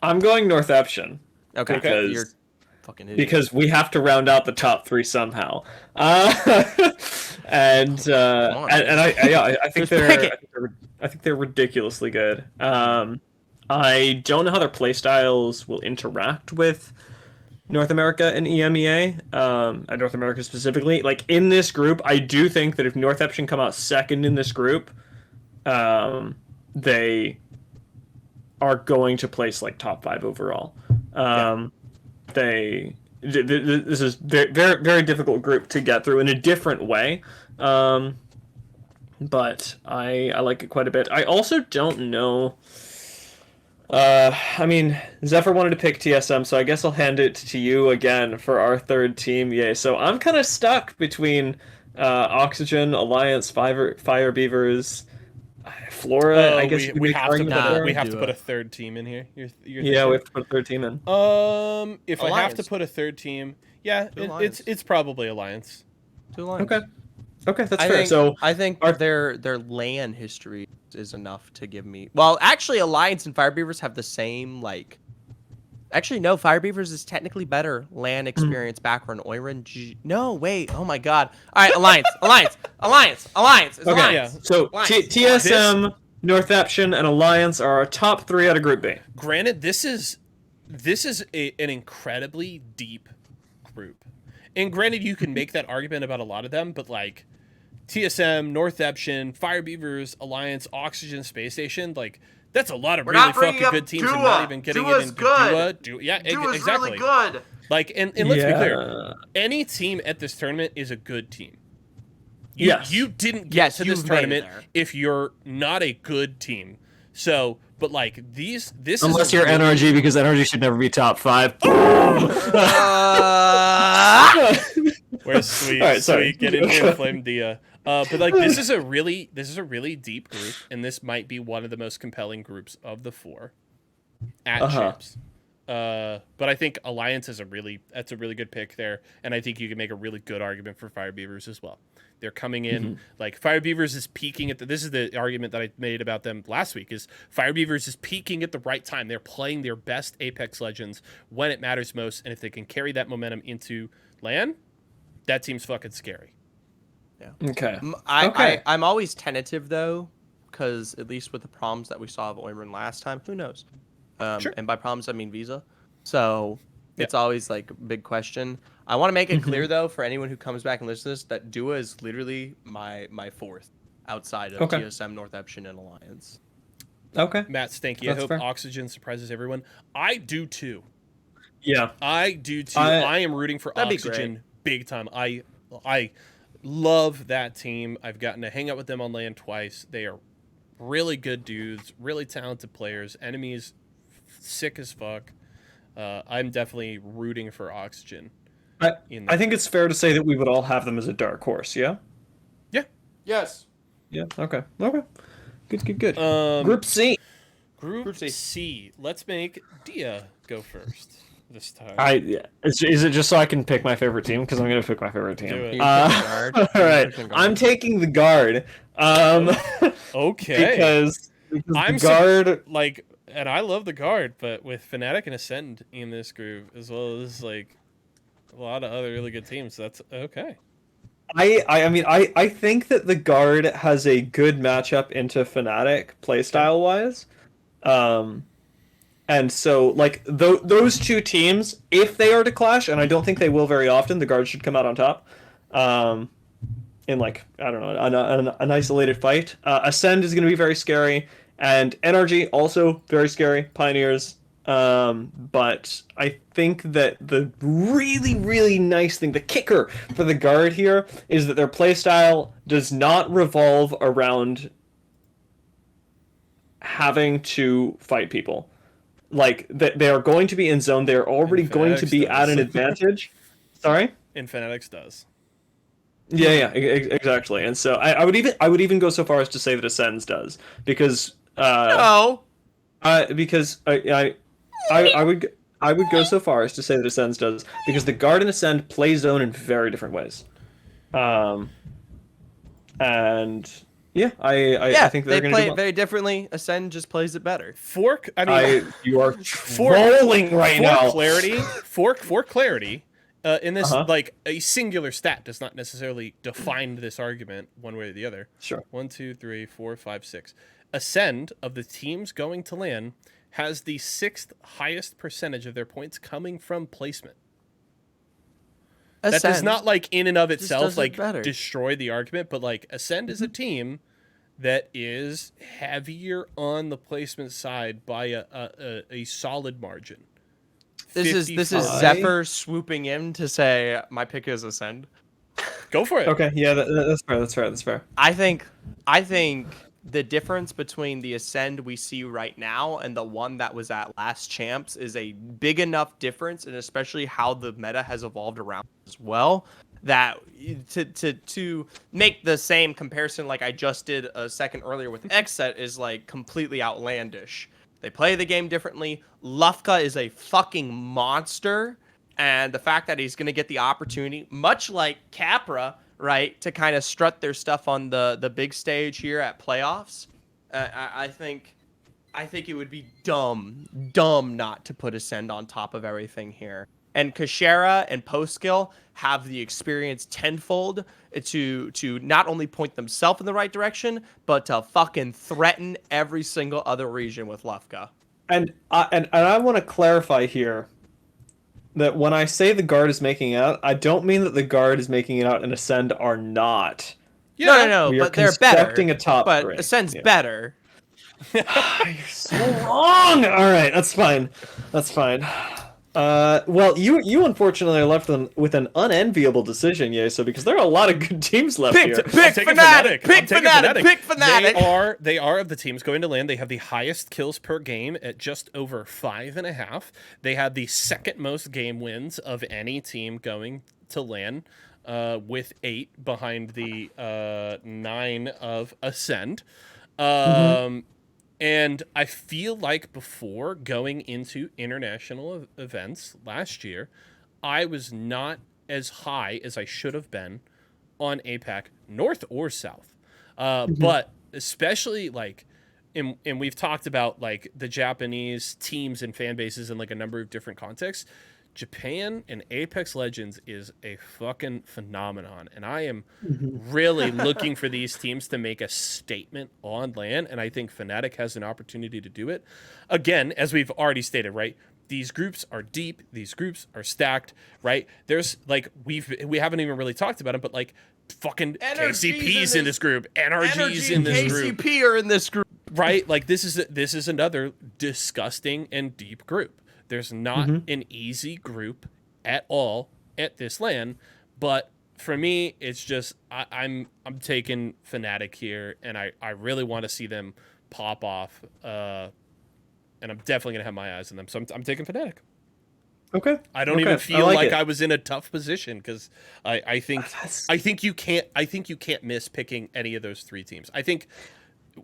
I'm going Northeption. Okay. Because, you're fucking idiot. because we have to round out the top 3 somehow. And I think they're ridiculously good. I don't know how their playstyles will interact with North America and EMEA, and North America specifically. Like, in this group, I do think that if Northeption come out second in this group, they are going to place like top 5 overall. This is very, very, very difficult group to get through in a different way, but I like it quite a bit. I also don't know. I mean, Zephyr wanted to pick TSM, so I guess I'll hand it to you again for our third team. Yay! So I'm kind of stuck between Oxygen, Alliance, Fire Beavers, Flora. I guess we have to put a third team in here. Yeah, we have to put a third team in. If Alliance. I have to put a third team, it's probably Alliance. 2 Alliance. Okay, that's fair. I think their LAN history is enough to give me. Well, actually, Alliance and Fire Beavers have the same like. Actually, no. Fire Beavers is technically better LAN experience background. No, wait. Oh my God. All right, Alliance. Alliance. It's okay, Alliance. yeah. So TSM, Northeption, and Alliance are our top 3 out of Group B. Granted, this is an incredibly deep group, and granted, you can make that argument about a lot of them, but like TSM, Northeption, Fire Beavers, Alliance, Oxygen, Space Station, like. That's a lot of really fucking good teams, and not even getting it into Dua. Dua's exactly. Really good. Like, and let's be clear, any team at this tournament is a good team. You didn't get to this tournament if you're not a good team. So, but like this unless you're NRG, because NRG should never be top 5. Where's Sweet? All right, Sweet, get in here and flame Dia. But like this is a really deep group, and this might be one of the most compelling groups of the 4 at Champs. But I think Alliance is a really good pick there, and I think you can make a really good argument for Fire Beavers as well. They're coming in like Fire Beavers is peaking at this is the argument that I made about them last week is Fire Beavers is peaking at the right time. They're playing their best Apex Legends when it matters most, and if they can carry that momentum into LAN, that team's fucking scary. Yeah. Okay. I'm always tentative though, because at least with the problems that we saw of Oyman last time, who knows? Sure. And by problems I mean Visa. So it's always like a big question. I want to make it clear though for anyone who comes back and listens to this that Dua is literally my 4th outside of TSM, Northeption, and Alliance. Okay. Matt Stanky, I hope fair. Oxygen surprises everyone. I do too. Yeah. I do too. I am rooting for Oxygen big time. I love that team. I've gotten to hang out with them on LAN twice. They are really good dudes, really talented players. Enemies sick as fuck. I'm definitely rooting for Oxygen. I think it's fair to say that we would all have them as a dark horse, yeah? Yeah. Yes. Yeah, okay. Good. Group C. Group C. Let's make Dia go first this time. Is it just so I can pick my favorite team? Because I'm going to pick my favorite team. Do it. All right. I'm taking the Guard. Um, Okay. because I'm the guard. and I love the guard, but with Fnatic and Ascend in this group, as well as like a lot of other really good teams, that's okay. I think that the guard has a good matchup into Fnatic playstyle wise. Um, and so like those two teams, if they are to clash, and I don't think they will very often, the guard should come out on top. Um, in like I don't know an isolated fight. Ascend is going to be very scary, and NRG also very scary. Pioneers. But I think that the really nice thing, the kicker for the guard here, is that their playstyle does not revolve around having to fight people. Like they are going to be in zone. They are already going to Fanatics be at does. an advantage. Sorry. And Fanatics does. Yeah, exactly. And so I would even go so far as to say that Ascends does because No. because I would go so far as to say that Ascends does because the guard and Ascend play zone in very different ways. And yeah, I think they they're play do it very differently. Ascend just plays it better. Fork. I mean, you are trolling right now. For clarity. In this, Uh-huh. like a singular stat does not necessarily define this argument one way or the other. Sure. 1, 2, 3, 4, 5, 6. Ascend of the teams going to LAN has the 6th highest percentage of their points coming from placement. That does not like in and of itself like destroy the argument, but like Ascend is a team that is heavier on the placement side by a solid margin. This is Zephyr swooping in to say my pick is Ascend. Go for it. Okay, yeah, that's fair. I think the difference between the Ascend we see right now and the one that was at last champs is a big enough difference, and especially how the meta has evolved around as well, that to make the same comparison like I just did a second earlier with Xset is like completely outlandish. They play the game differently. Lufka is a fucking monster, and the fact that he's going to get the opportunity, much like Capra, right, to kind of strut their stuff on the big stage here at playoffs, I think it would be dumb not to put Ascend on top of everything here. And Kashera and Postskill have the experience tenfold to not only point themselves in the right direction, but to fucking threaten every single other region with Lufka. And I want to clarify here that when I say the guard is making out, I don't mean that the guard is making it out and Ascend are not. Yeah, no, but they're better. A top but three. Ascend's better. You're so wrong. All right, that's fine. Well, you unfortunately are left with an unenviable decision, So because there are a lot of good teams left here. Pick Fnatic. Pick Fnatic. They are of the teams going to LAN. They have the highest kills per game at just over 5.5. They have the second most game wins of any team going to LAN, with 8 behind the 9 of Ascend. And I feel like before going into international events last year, I was not as high as I should have been on APAC, North or South. But especially like, and we've talked about like the Japanese teams and fan bases in like a number of different contexts. Japan and Apex Legends is a fucking phenomenon, and I am really looking for these teams to make a statement on LAN, and I think Fnatic has an opportunity to do it. Again, as we've already stated, right? These groups are deep, these groups are stacked, right? There's like we haven't even really talked about them, but like fucking KCP's in this group, NRG's in this group, KCP are in this group, right? Like this is another disgusting and deep group. There's not an easy group at all at this LAN, but for me, it's just I'm taking Fnatic here, and I really want to see them pop off, and I'm definitely gonna have my eyes on them. So I'm taking Fnatic. Okay. I don't even feel like I was in a tough position because I think you can't miss picking any of those 3 teams. I think,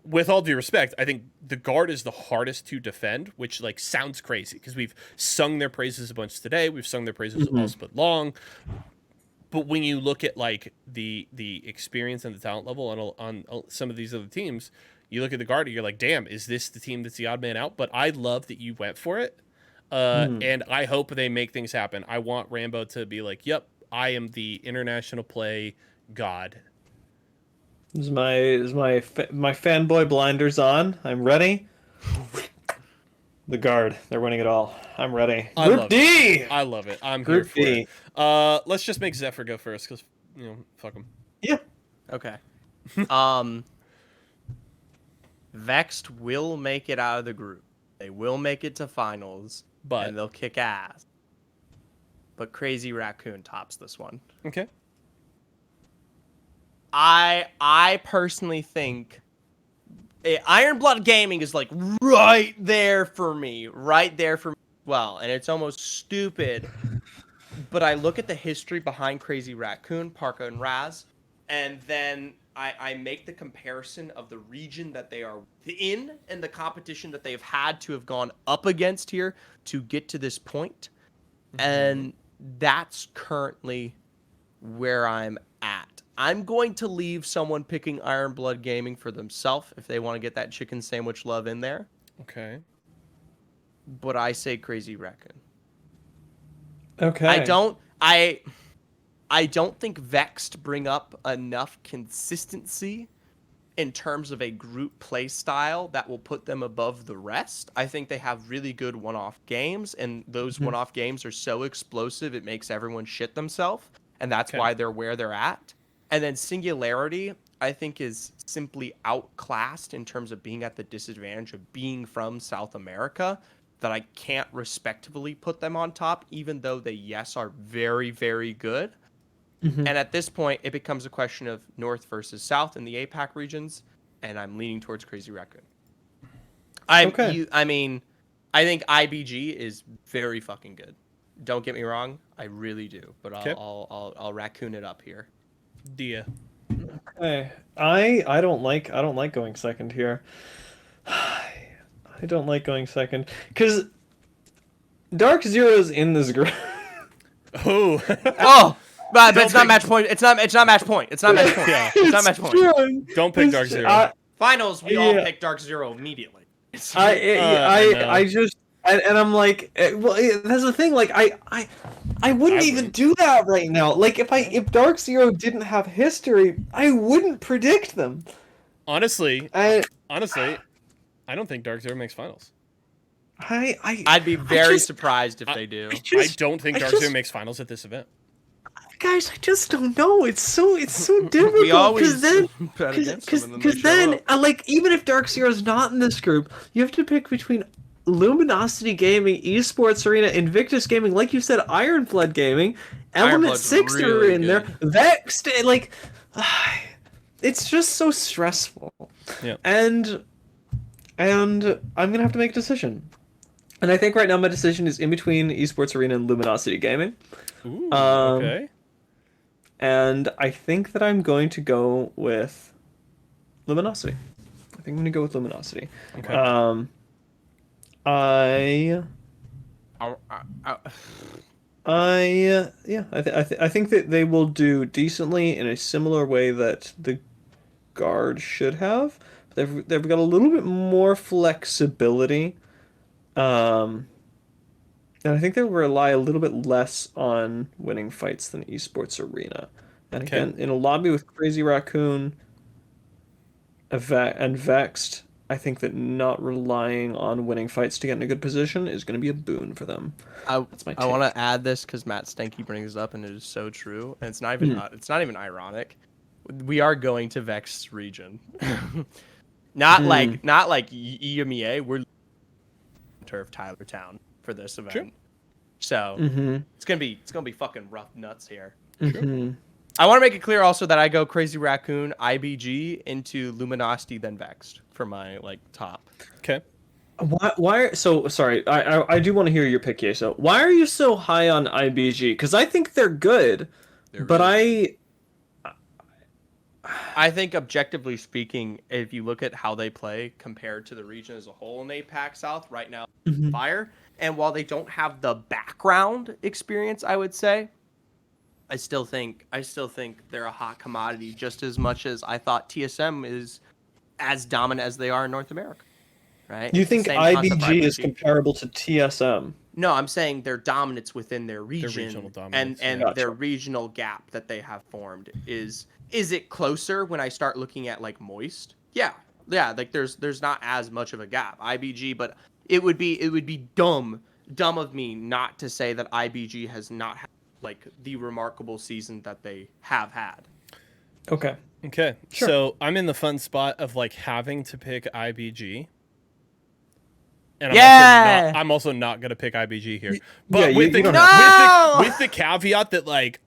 with all due respect, I think the guard is the hardest to defend, which like sounds crazy because we've sung their praises a bunch today. We've sung their praises all split long. But when you look at like the experience and the talent level on some of these other teams, you look at the Guard, you're like, damn, is this the team that's the odd man out? But I love that you went for it, and I hope they make things happen. I want Rambo to be like, yep, I am the international play god. My fanboy blinders on. I'm ready. The Guard, they're winning it all. I'm ready. Group D. I love it. I'm Group here for D. it. Let's just make Zephyr go first because fuck him. Yeah. Okay. Vexed will make it out of the group. They will make it to finals, and they'll kick ass. But Crazy Raccoon tops this one. Okay. I personally think Iron Blood Gaming is like right there for me. Well, and it's almost stupid. But I look at the history behind Crazy Raccoon, Parka, and Raz, and then I make the comparison of the region that they are in and the competition that they've had to have gone up against here to get to this point. And that's currently where I'm at. I'm going to leave someone picking Iron Blood Gaming for themselves if they want to get that chicken sandwich love in there. Okay. But I say Crazy Raccoon. Okay. I don't think Vexed bring up enough consistency in terms of a group play style that will put them above the rest. I think they have really good one-off games, and those one-off games are so explosive it makes everyone shit themselves, and that's why they're where they're at. And then Singularity, I think, is simply outclassed in terms of being at the disadvantage of being from South America, that I can't respectfully put them on top, even though they, yes, are very, very good. And at this point, it becomes a question of North versus South in the APAC regions, and I'm leaning towards Crazy Raccoon. I think IBG is very fucking good. Don't get me wrong, I really do, but I'll raccoon it up here. Dia. Okay. I don't like going second here. I don't like going second because Dark Zero's in this group. Oh. But it's not match point. It's not match point. It's not match point. Yeah. It's not match point. Don't pick Dark Zero. Finals, we all pick Dark Zero immediately. I just I'm like, well, that's the thing. Like, I wouldn't even do that right now. Like, if Dark Zero didn't have history, I wouldn't predict them. Honestly, I don't think Dark Zero makes finals. I'd be very surprised if they do. I don't think Dark Zero makes finals at this event. Guys, I just don't know. It's so difficult. We always because then like, even if Dark Zero's not in this group, you have to pick between Luminosity Gaming, Esports Arena, Invictus Gaming, like you said, Iron Blood Gaming, Element 6 are in there, Vexed, like, it's just so stressful. Yeah. And I'm gonna have to make a decision. And I think right now my decision is in between Esports Arena and Luminosity Gaming. Ooh, okay. And I think that I'm going to go with Luminosity. I think I'm going to go with Luminosity. Okay. I think that they will do decently in a similar way that the Guard should have. They've got a little bit more flexibility. And I think they rely a little bit less on winning fights than Esports Arena. And again, in a lobby with Crazy Raccoon and Vexed, I think that not relying on winning fights to get in a good position is going to be a boon for them. That's my take. I want to add this because Matt Stenke brings it up, and it is so true. And it's not even ironic. We are going to Vexed region, not like EMEA. We're turf Tyler Town for this event. Sure. So it's gonna be fucking rough nuts here. Sure. I want to make it clear also that I go Crazy Raccoon, IBG into Luminosity, then Vexed for my top. Okay. Why? So sorry. I do want to hear your pick here. So why are you so high on IBG? Because I think they're good, but really I think objectively speaking, if you look at how they play compared to the region as a whole in APAC South right now, fire. And while they don't have the background experience, I would say, I still think they're a hot commodity just as much as I thought TSM is as dominant as they are in North America. Right? You It's the think same concept for IBG is comparable to TSM? No, I'm saying their dominance within their region regional dominance, and Gotcha. their regional gap that they have formed is it closer when I start looking at like Moist? Yeah. Like there's not as much of a gap. IBG, but it would be dumb of me not to say that IBG has not had like the remarkable season that they have had. Okay. Okay. Sure. So I'm in the fun spot of like having to pick IBG. And I'm also not going to pick IBG here. But Yeah, with the caveat that like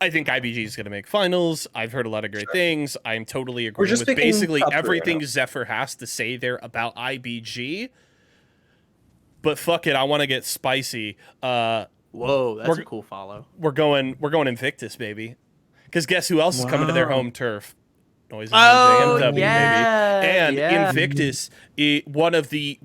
I think IBG is going to make finals. I've heard a lot of great things. I'm totally agreeing with basically everything Zephyr has to say there about IBG. But fuck it, I want to get spicy. Whoa, that's a cool follow. We're going Invictus, baby. Because guess who else is coming to their home turf? Noises Oh, and JMW, yeah, baby. And yeah. Invictus, one of the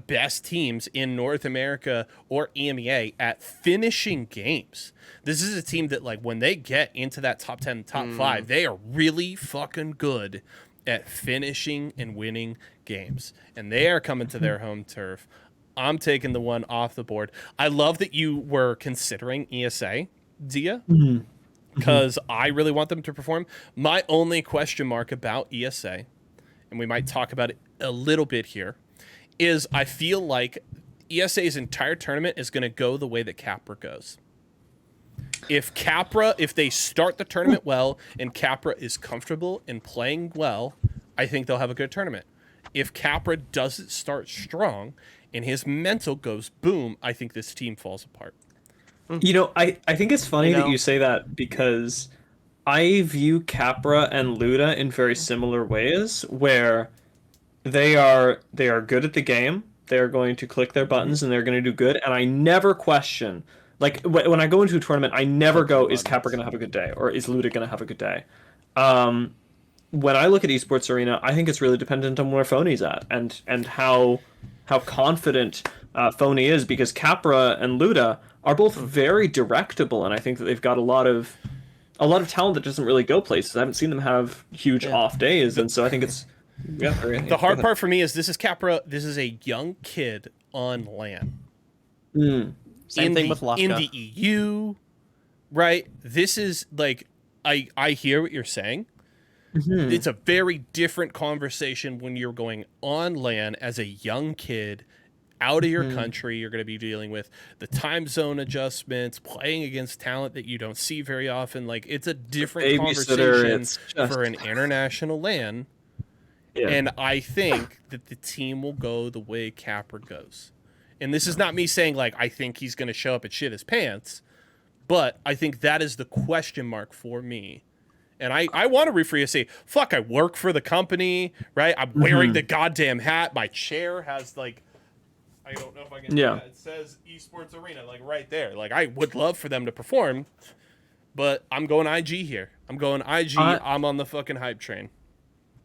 best teams in North America or EMEA at finishing games. This is a team that, like, when they get into that top 10, top 5, they are really fucking good at finishing and winning games. And they are coming to their home turf. I'm taking the one off the board. I love that you were considering ESA, Dia. Because I really want them to perform. My only question mark about ESA, and we might talk about it a little bit here, is I feel like ESA's entire tournament is going to go the way that Capra goes. If they start the tournament well and Capra is comfortable in playing well, I think they'll have a good tournament. If Capra doesn't start strong and his mental goes boom, I think this team falls apart. You know, I think it's funny that you say that because I view Capra and Luda in very similar ways, where they are good at the game. They're going to click their buttons and they're going to do good. And I never question, like when I go into a tournament, I never go, is Capra going to have a good day or is Luda going to have a good day? When I look at Esports Arena, I think it's really dependent on where Phony's at and how confident Phony is, because Capra and Luda are both very directable, and I think that they've got a lot of talent that doesn't really go places. I haven't seen them have huge off days, and so I think it's the hard part for me is this is Capra. This is a young kid on LAN. Same thing with Lufka. In the EU, right? This is like I hear what you're saying. It's a very different conversation when you're going on LAN as a young kid out of your country. You're going to be dealing with the time zone adjustments, playing against talent that you don't see very often. Like, it's a different conversation for an international LAN. Yeah. And I think that the team will go the way Capra goes. And this is not me saying, like, I think he's going to show up and shit his pants, but I think that is the question mark for me. And I want to rephrase, say, fuck, I work for the company, right? I'm wearing the goddamn hat. My chair has, like, I don't know if I can. Yeah. It says Esports Arena, like right there. Like, I would love for them to perform, but I'm going IG here. I'm going IG. I'm on the fucking hype train.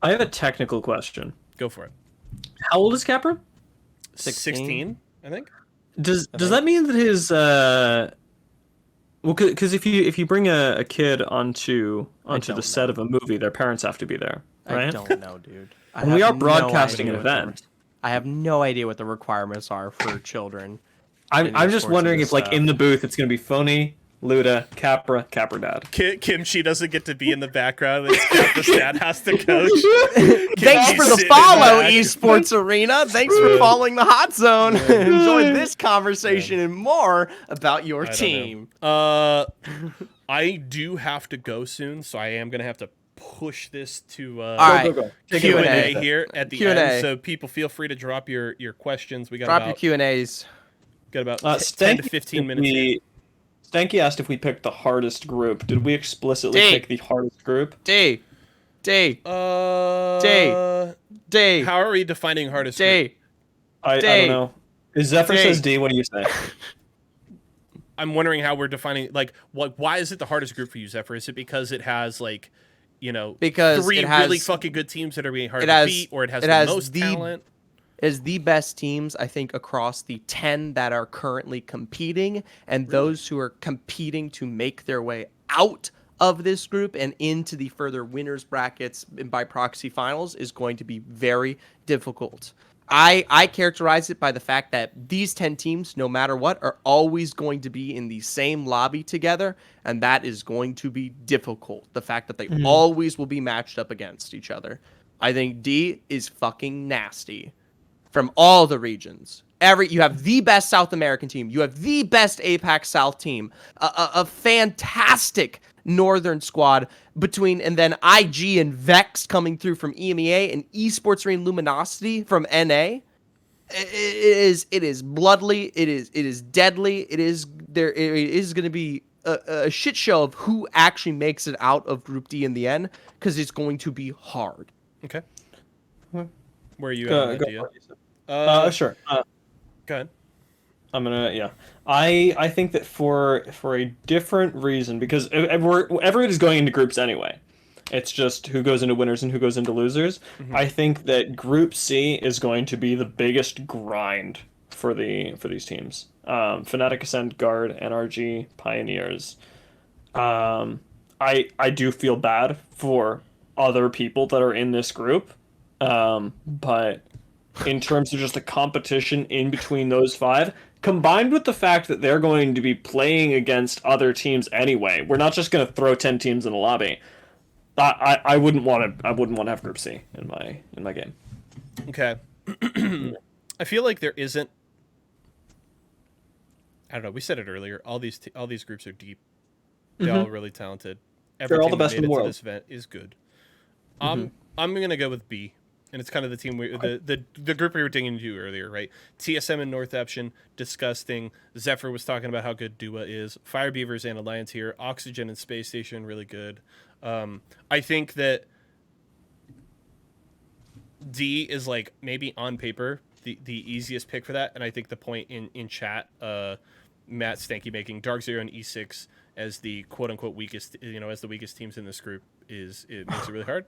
I have a technical question. Go for it. How old is Capra? 16, I think. Does that mean that his well, because if you bring a kid onto the set of a movie, their parents have to be there, right? I don't know, dude. And we are broadcasting an event. I have no idea what the requirements are for children. I'm just wondering if, like, in the booth, it's going to be Phony, Luda, Capra Dad. Kimchi doesn't get to be in the background. Capra's dad has to coach. Thanks for the follow, Esports Arena. Thanks for following the Hot Zone. Enjoy this conversation and more about your team. I do have to go soon, so I am going to have to push this to all right. Q&A here at the end, so people feel free to drop your questions. We got your Q&As. Got about 10 to 15 minutes. Stanky asked if we picked the hardest group. Did we explicitly pick the hardest group? D. How are we defining hardest group? I don't know. If Zephyr says D, what do you say? I'm wondering how we're defining, like, why is it the hardest group for you, Zephyr? Is it because it has, like, you know, because three really fucking good teams that are being hard to beat, or it has the most talent? is the best teams, I think, across the 10 that are currently competing, and those who are competing to make their way out of this group and into the further winners brackets and by proxy finals is going to be very difficult. I characterize it by the fact that these 10 teams, no matter what, are always going to be in the same lobby together, and that is going to be difficult. The fact that they always will be matched up against each other. I think D is fucking nasty from all the regions. You have the best South American team. You have the best APAC South team. A fantastic Northern squad and then IG and Vex coming through from EMEA and Esports Arena Luminosity from NA. It is bloodly. It is deadly. It is going to be a shit show of who actually makes it out of Group D in the end, because it's going to be hard. Okay. Where are you at, Sure. Go ahead. I think that for a different reason, because everybody's going into groups anyway. It's just who goes into winners and who goes into losers. Mm-hmm. I think that Group C is going to be the biggest grind for these teams. Fnatic, Ascent, Guard, NRG, Pioneers. I do feel bad for other people that are in this group, but in terms of just the competition in between those 5, combined with the fact that they're going to be playing against other teams anyway, we're not just going to throw 10 teams in a lobby. I wouldn't want to have Group C in my game. Okay. I feel like there isn't. I don't know. We said it earlier. All these groups are deep. They're all really talented. They're all the best in the world. This event is good. I'm gonna go with B, and it's kind of the team the group we were digging into earlier, right? TSM and Northeption, disgusting. Zephyr was talking about how good Dua is. Fire Beavers and Alliance here. Oxygen and Space Station, really good. I think that D is like maybe on paper the easiest pick for that, and I think the point in chat, Matt Stanky making Dark Zero and E6 as the quote unquote weakest, as the weakest teams in this group it makes it really hard.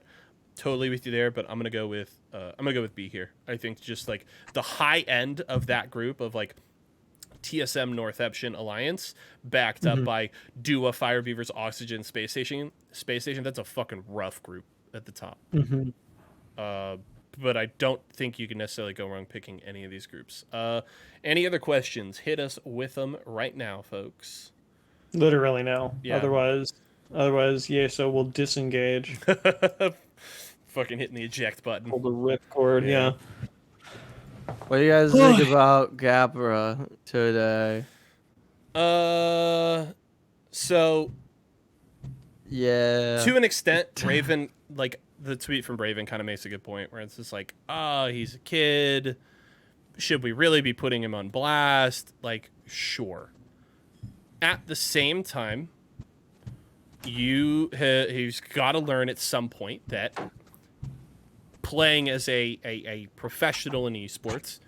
Totally with you there, but I'm gonna go with B here. I think just like the high end of that group of like TSM, Northeption, Alliance, backed up by Dua, Fire Beavers, Oxygen, Space Station. That's a fucking rough group at the top. But I don't think you can necessarily go wrong picking any of these groups. Any other questions? Hit us with them right now, folks. Literally now. Yeah. Otherwise, Y4SO will disengage. Fucking hitting the eject button. Pull the ripcord, yeah. What do you guys think about Gabra today? So yeah, to an extent, Raven, like the tweet from Raven kind of makes a good point where it's just like, he's a kid. Should we really be putting him on blast? Like, sure. At the same time, he's got to learn at some point that playing as a professional in esports,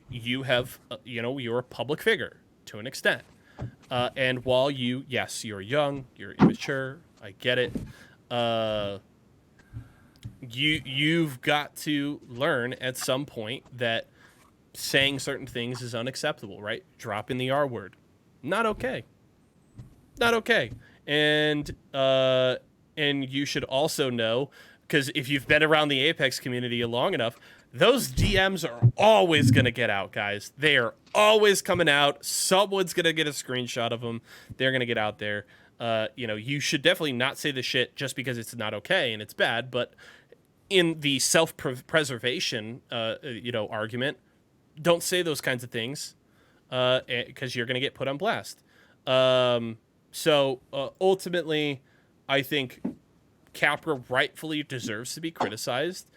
you have, you're a public figure to an extent. And while you're young, you're immature, I get it. You've got to learn at some point that saying certain things is unacceptable, right? Dropping the R word. Not okay. And you should also know, because if you've been around the Apex community long enough, those DMs are always going to get out, guys. They are always coming out. Someone's going to get a screenshot of them. They're going to get out there. You should definitely not say the shit just because it's not okay and it's bad, but in the self-preservation, argument, don't say those kinds of things because you're going to get put on blast. So ultimately, I think Capra rightfully deserves to be criticized.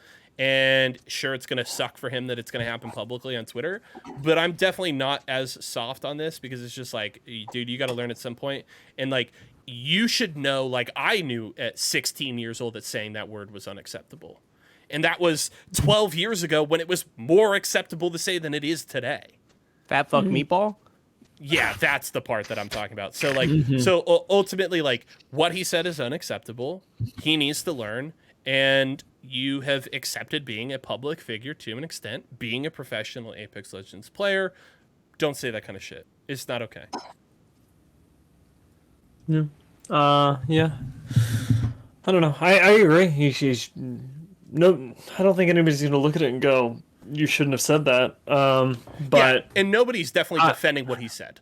And sure, it's going to suck for him that it's going to happen publicly on Twitter. But I'm definitely not as soft on this because it's just like, dude, you got to learn at some point. And like, you should know, like I knew at 16 years old that saying that word was unacceptable. And that was 12 years ago when it was more acceptable to say than it is today. Fat fuck meatball? Yeah, that's the part that I'm talking about. So like, so ultimately, like what he said is unacceptable. He needs to learn. And you have accepted being a public figure to an extent, being a professional Apex Legends player. Don't say that kind of shit. It's not okay. Yeah. Yeah. I don't know. I agree. He's no. I don't think anybody's gonna look at it and go, "You shouldn't have said that." But and nobody's definitely defending what he said.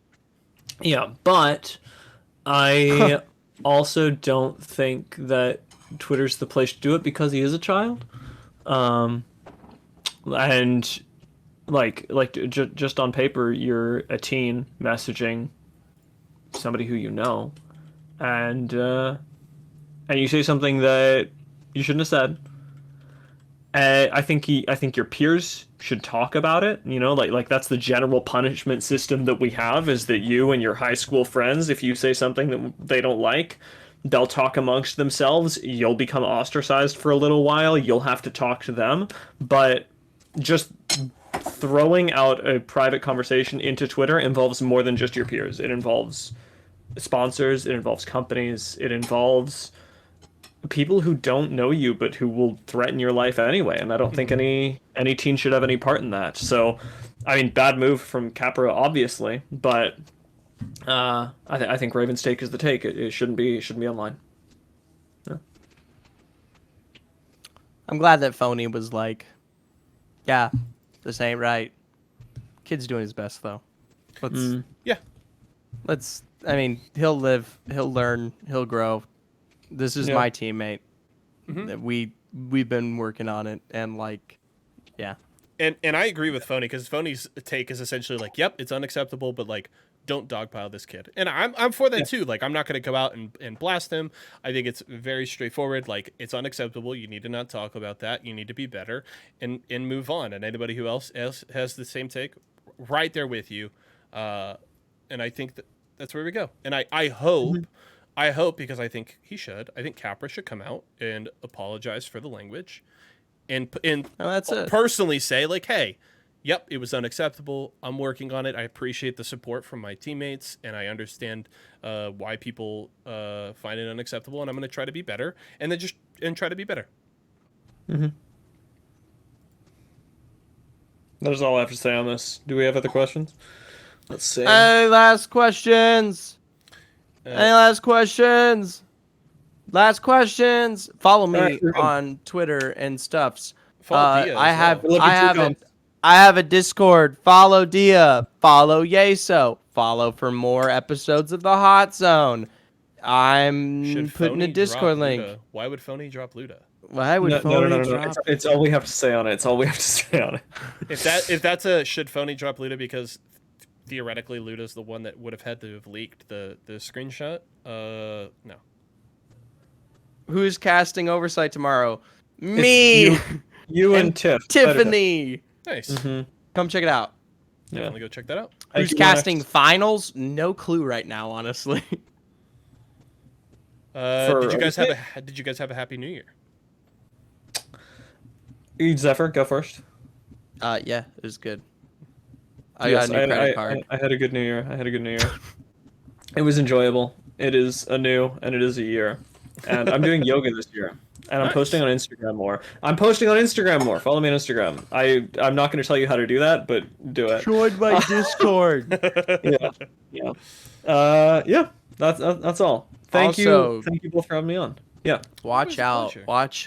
Yeah, but I also don't think that Twitter's the place to do it because he is a child. And just on paper, you're a teen messaging somebody who you know, and you say something that you shouldn't have said. I think your peers should talk about it. You know, like that's the general punishment system that we have, is that you and your high school friends, if you say something that they don't like, they'll talk amongst themselves. You'll become ostracized for a little while. You'll have to talk to them. But just throwing out a private conversation into Twitter involves more than just your peers. It involves sponsors. It involves companies. It involves people who don't know you but who will threaten your life anyway, and I don't think any teen should have any part in that. I mean, bad move from Capra, obviously, but I think Raven's take is the take. It shouldn't be online. Yeah. I'm glad that Phony was like, yeah, this ain't right. Kid's doing his best though. I mean, he'll live, he'll learn, he'll grow. This is my teammate. We've been working on it, and like, yeah. And I agree with Phony, because Phony's take is essentially like, yep, it's unacceptable, but like, don't dogpile this kid. And I'm for that too. Like, I'm not going to go out and blast him. I think it's very straightforward. Like, it's unacceptable. You need to not talk about that. You need to be better and move on. And anybody who else has the same take, right there with you. And I think that's where we go. And I hope. I hope, because I think he should. I think Capra should come out and apologize for the language, and personally say like, "Hey, yep, it was unacceptable. I'm working on it. I appreciate the support from my teammates, and I understand why people find it unacceptable, and I'm going to try to be better, and then try to be better." That is all I have to say on this. Do we have other questions? Let's see. Last questions. Any last questions? Last questions. Follow me on Twitter and stuffs. I have a Discord. Follow Dia. Follow Y4SO. Follow for more episodes of the Hot Zone. I'm putting a Discord link. Why would Phony drop Luda? Why would Phony drop? It's all we have to say on it. It's all we have to say on it. If that's a should Phony drop Luda, because theoretically Luda's the one that would have had to have leaked the screenshot. No. Who's casting Oversight tomorrow? Me. You and Tiffany. Nice. Come check it out. Definitely go check that out. Who's casting Finals? No clue right now, honestly. Did you guys have a Happy New Year? Zephyr, go first. Yeah, it was good. I got a new credit card. I had a good New Year. It was enjoyable. It is a new and it is a year. And I'm doing yoga this year. And I'm posting on Instagram more. Follow me on Instagram. I'm not going to tell you how to do that, but do it. Join my Discord. Yeah. That's all. Thank you both for having me on. Yeah. Watch out. Watch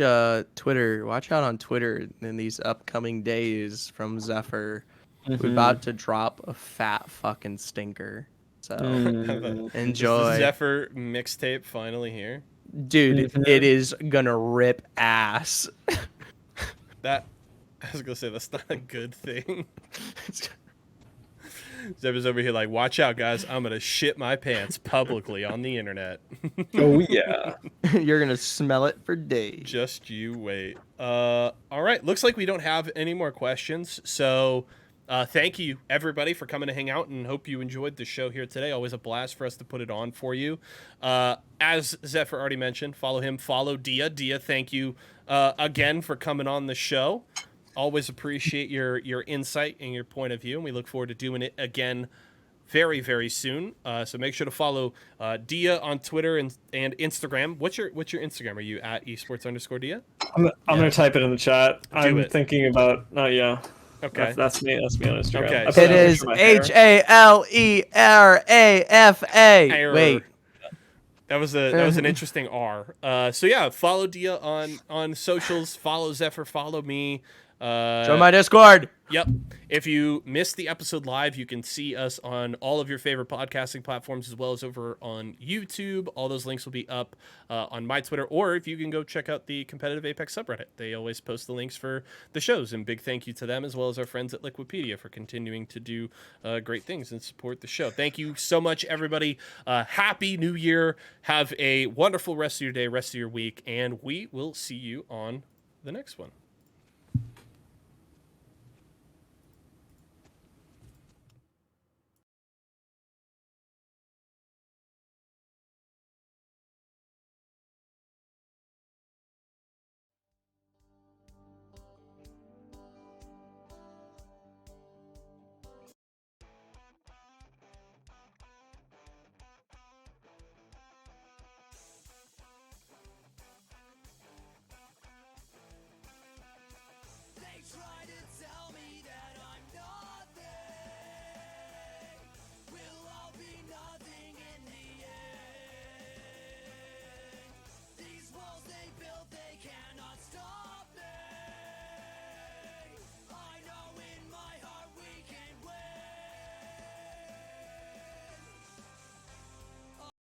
Twitter. Watch out on Twitter in these upcoming days from Zephyr. We're about to drop a fat fucking stinker. So enjoy. Is the Zephyr mixtape finally here? Dude, it is gonna rip ass. I was gonna say that's not a good thing. Zephyr's over here like, watch out, guys. I'm gonna shit my pants publicly on the internet. Oh yeah. You're gonna smell it for days. Just you wait. All right. Looks like we don't have any more questions. So thank you, everybody, for coming to hang out, and hope you enjoyed the show here today. Always a blast for us to put it on for you. As Zephyr already mentioned, follow him. Follow Dia. Dia, thank you again for coming on the show. Always appreciate your insight and your point of view, and we look forward to doing it again very, very soon. So make sure to follow Dia on Twitter and Instagram. What's your Instagram? Are you at esports_Dia? I'm gonna type it in the chat. I'm it. thinking about. Oh yeah. Okay. That's me. That's me on Instagram. Okay, I put It a picture is of my hair. HALERAFA. Error. Wait. That was an interesting R. So yeah, follow Dia on socials. Follow Zephyr. Follow me. Join my Discord. Yep. If you missed the episode live, you can see us on all of your favorite podcasting platforms as well as over on YouTube. All those links will be up on my Twitter, or if you can go check out the Competitive Apex subreddit. They always post the links for the shows, and big thank you to them as well as our friends at Liquipedia for continuing to do great things and support the show. Thank you so much, everybody. Happy New Year. Have a wonderful rest of your day, rest of your week, and we will see you on the next one.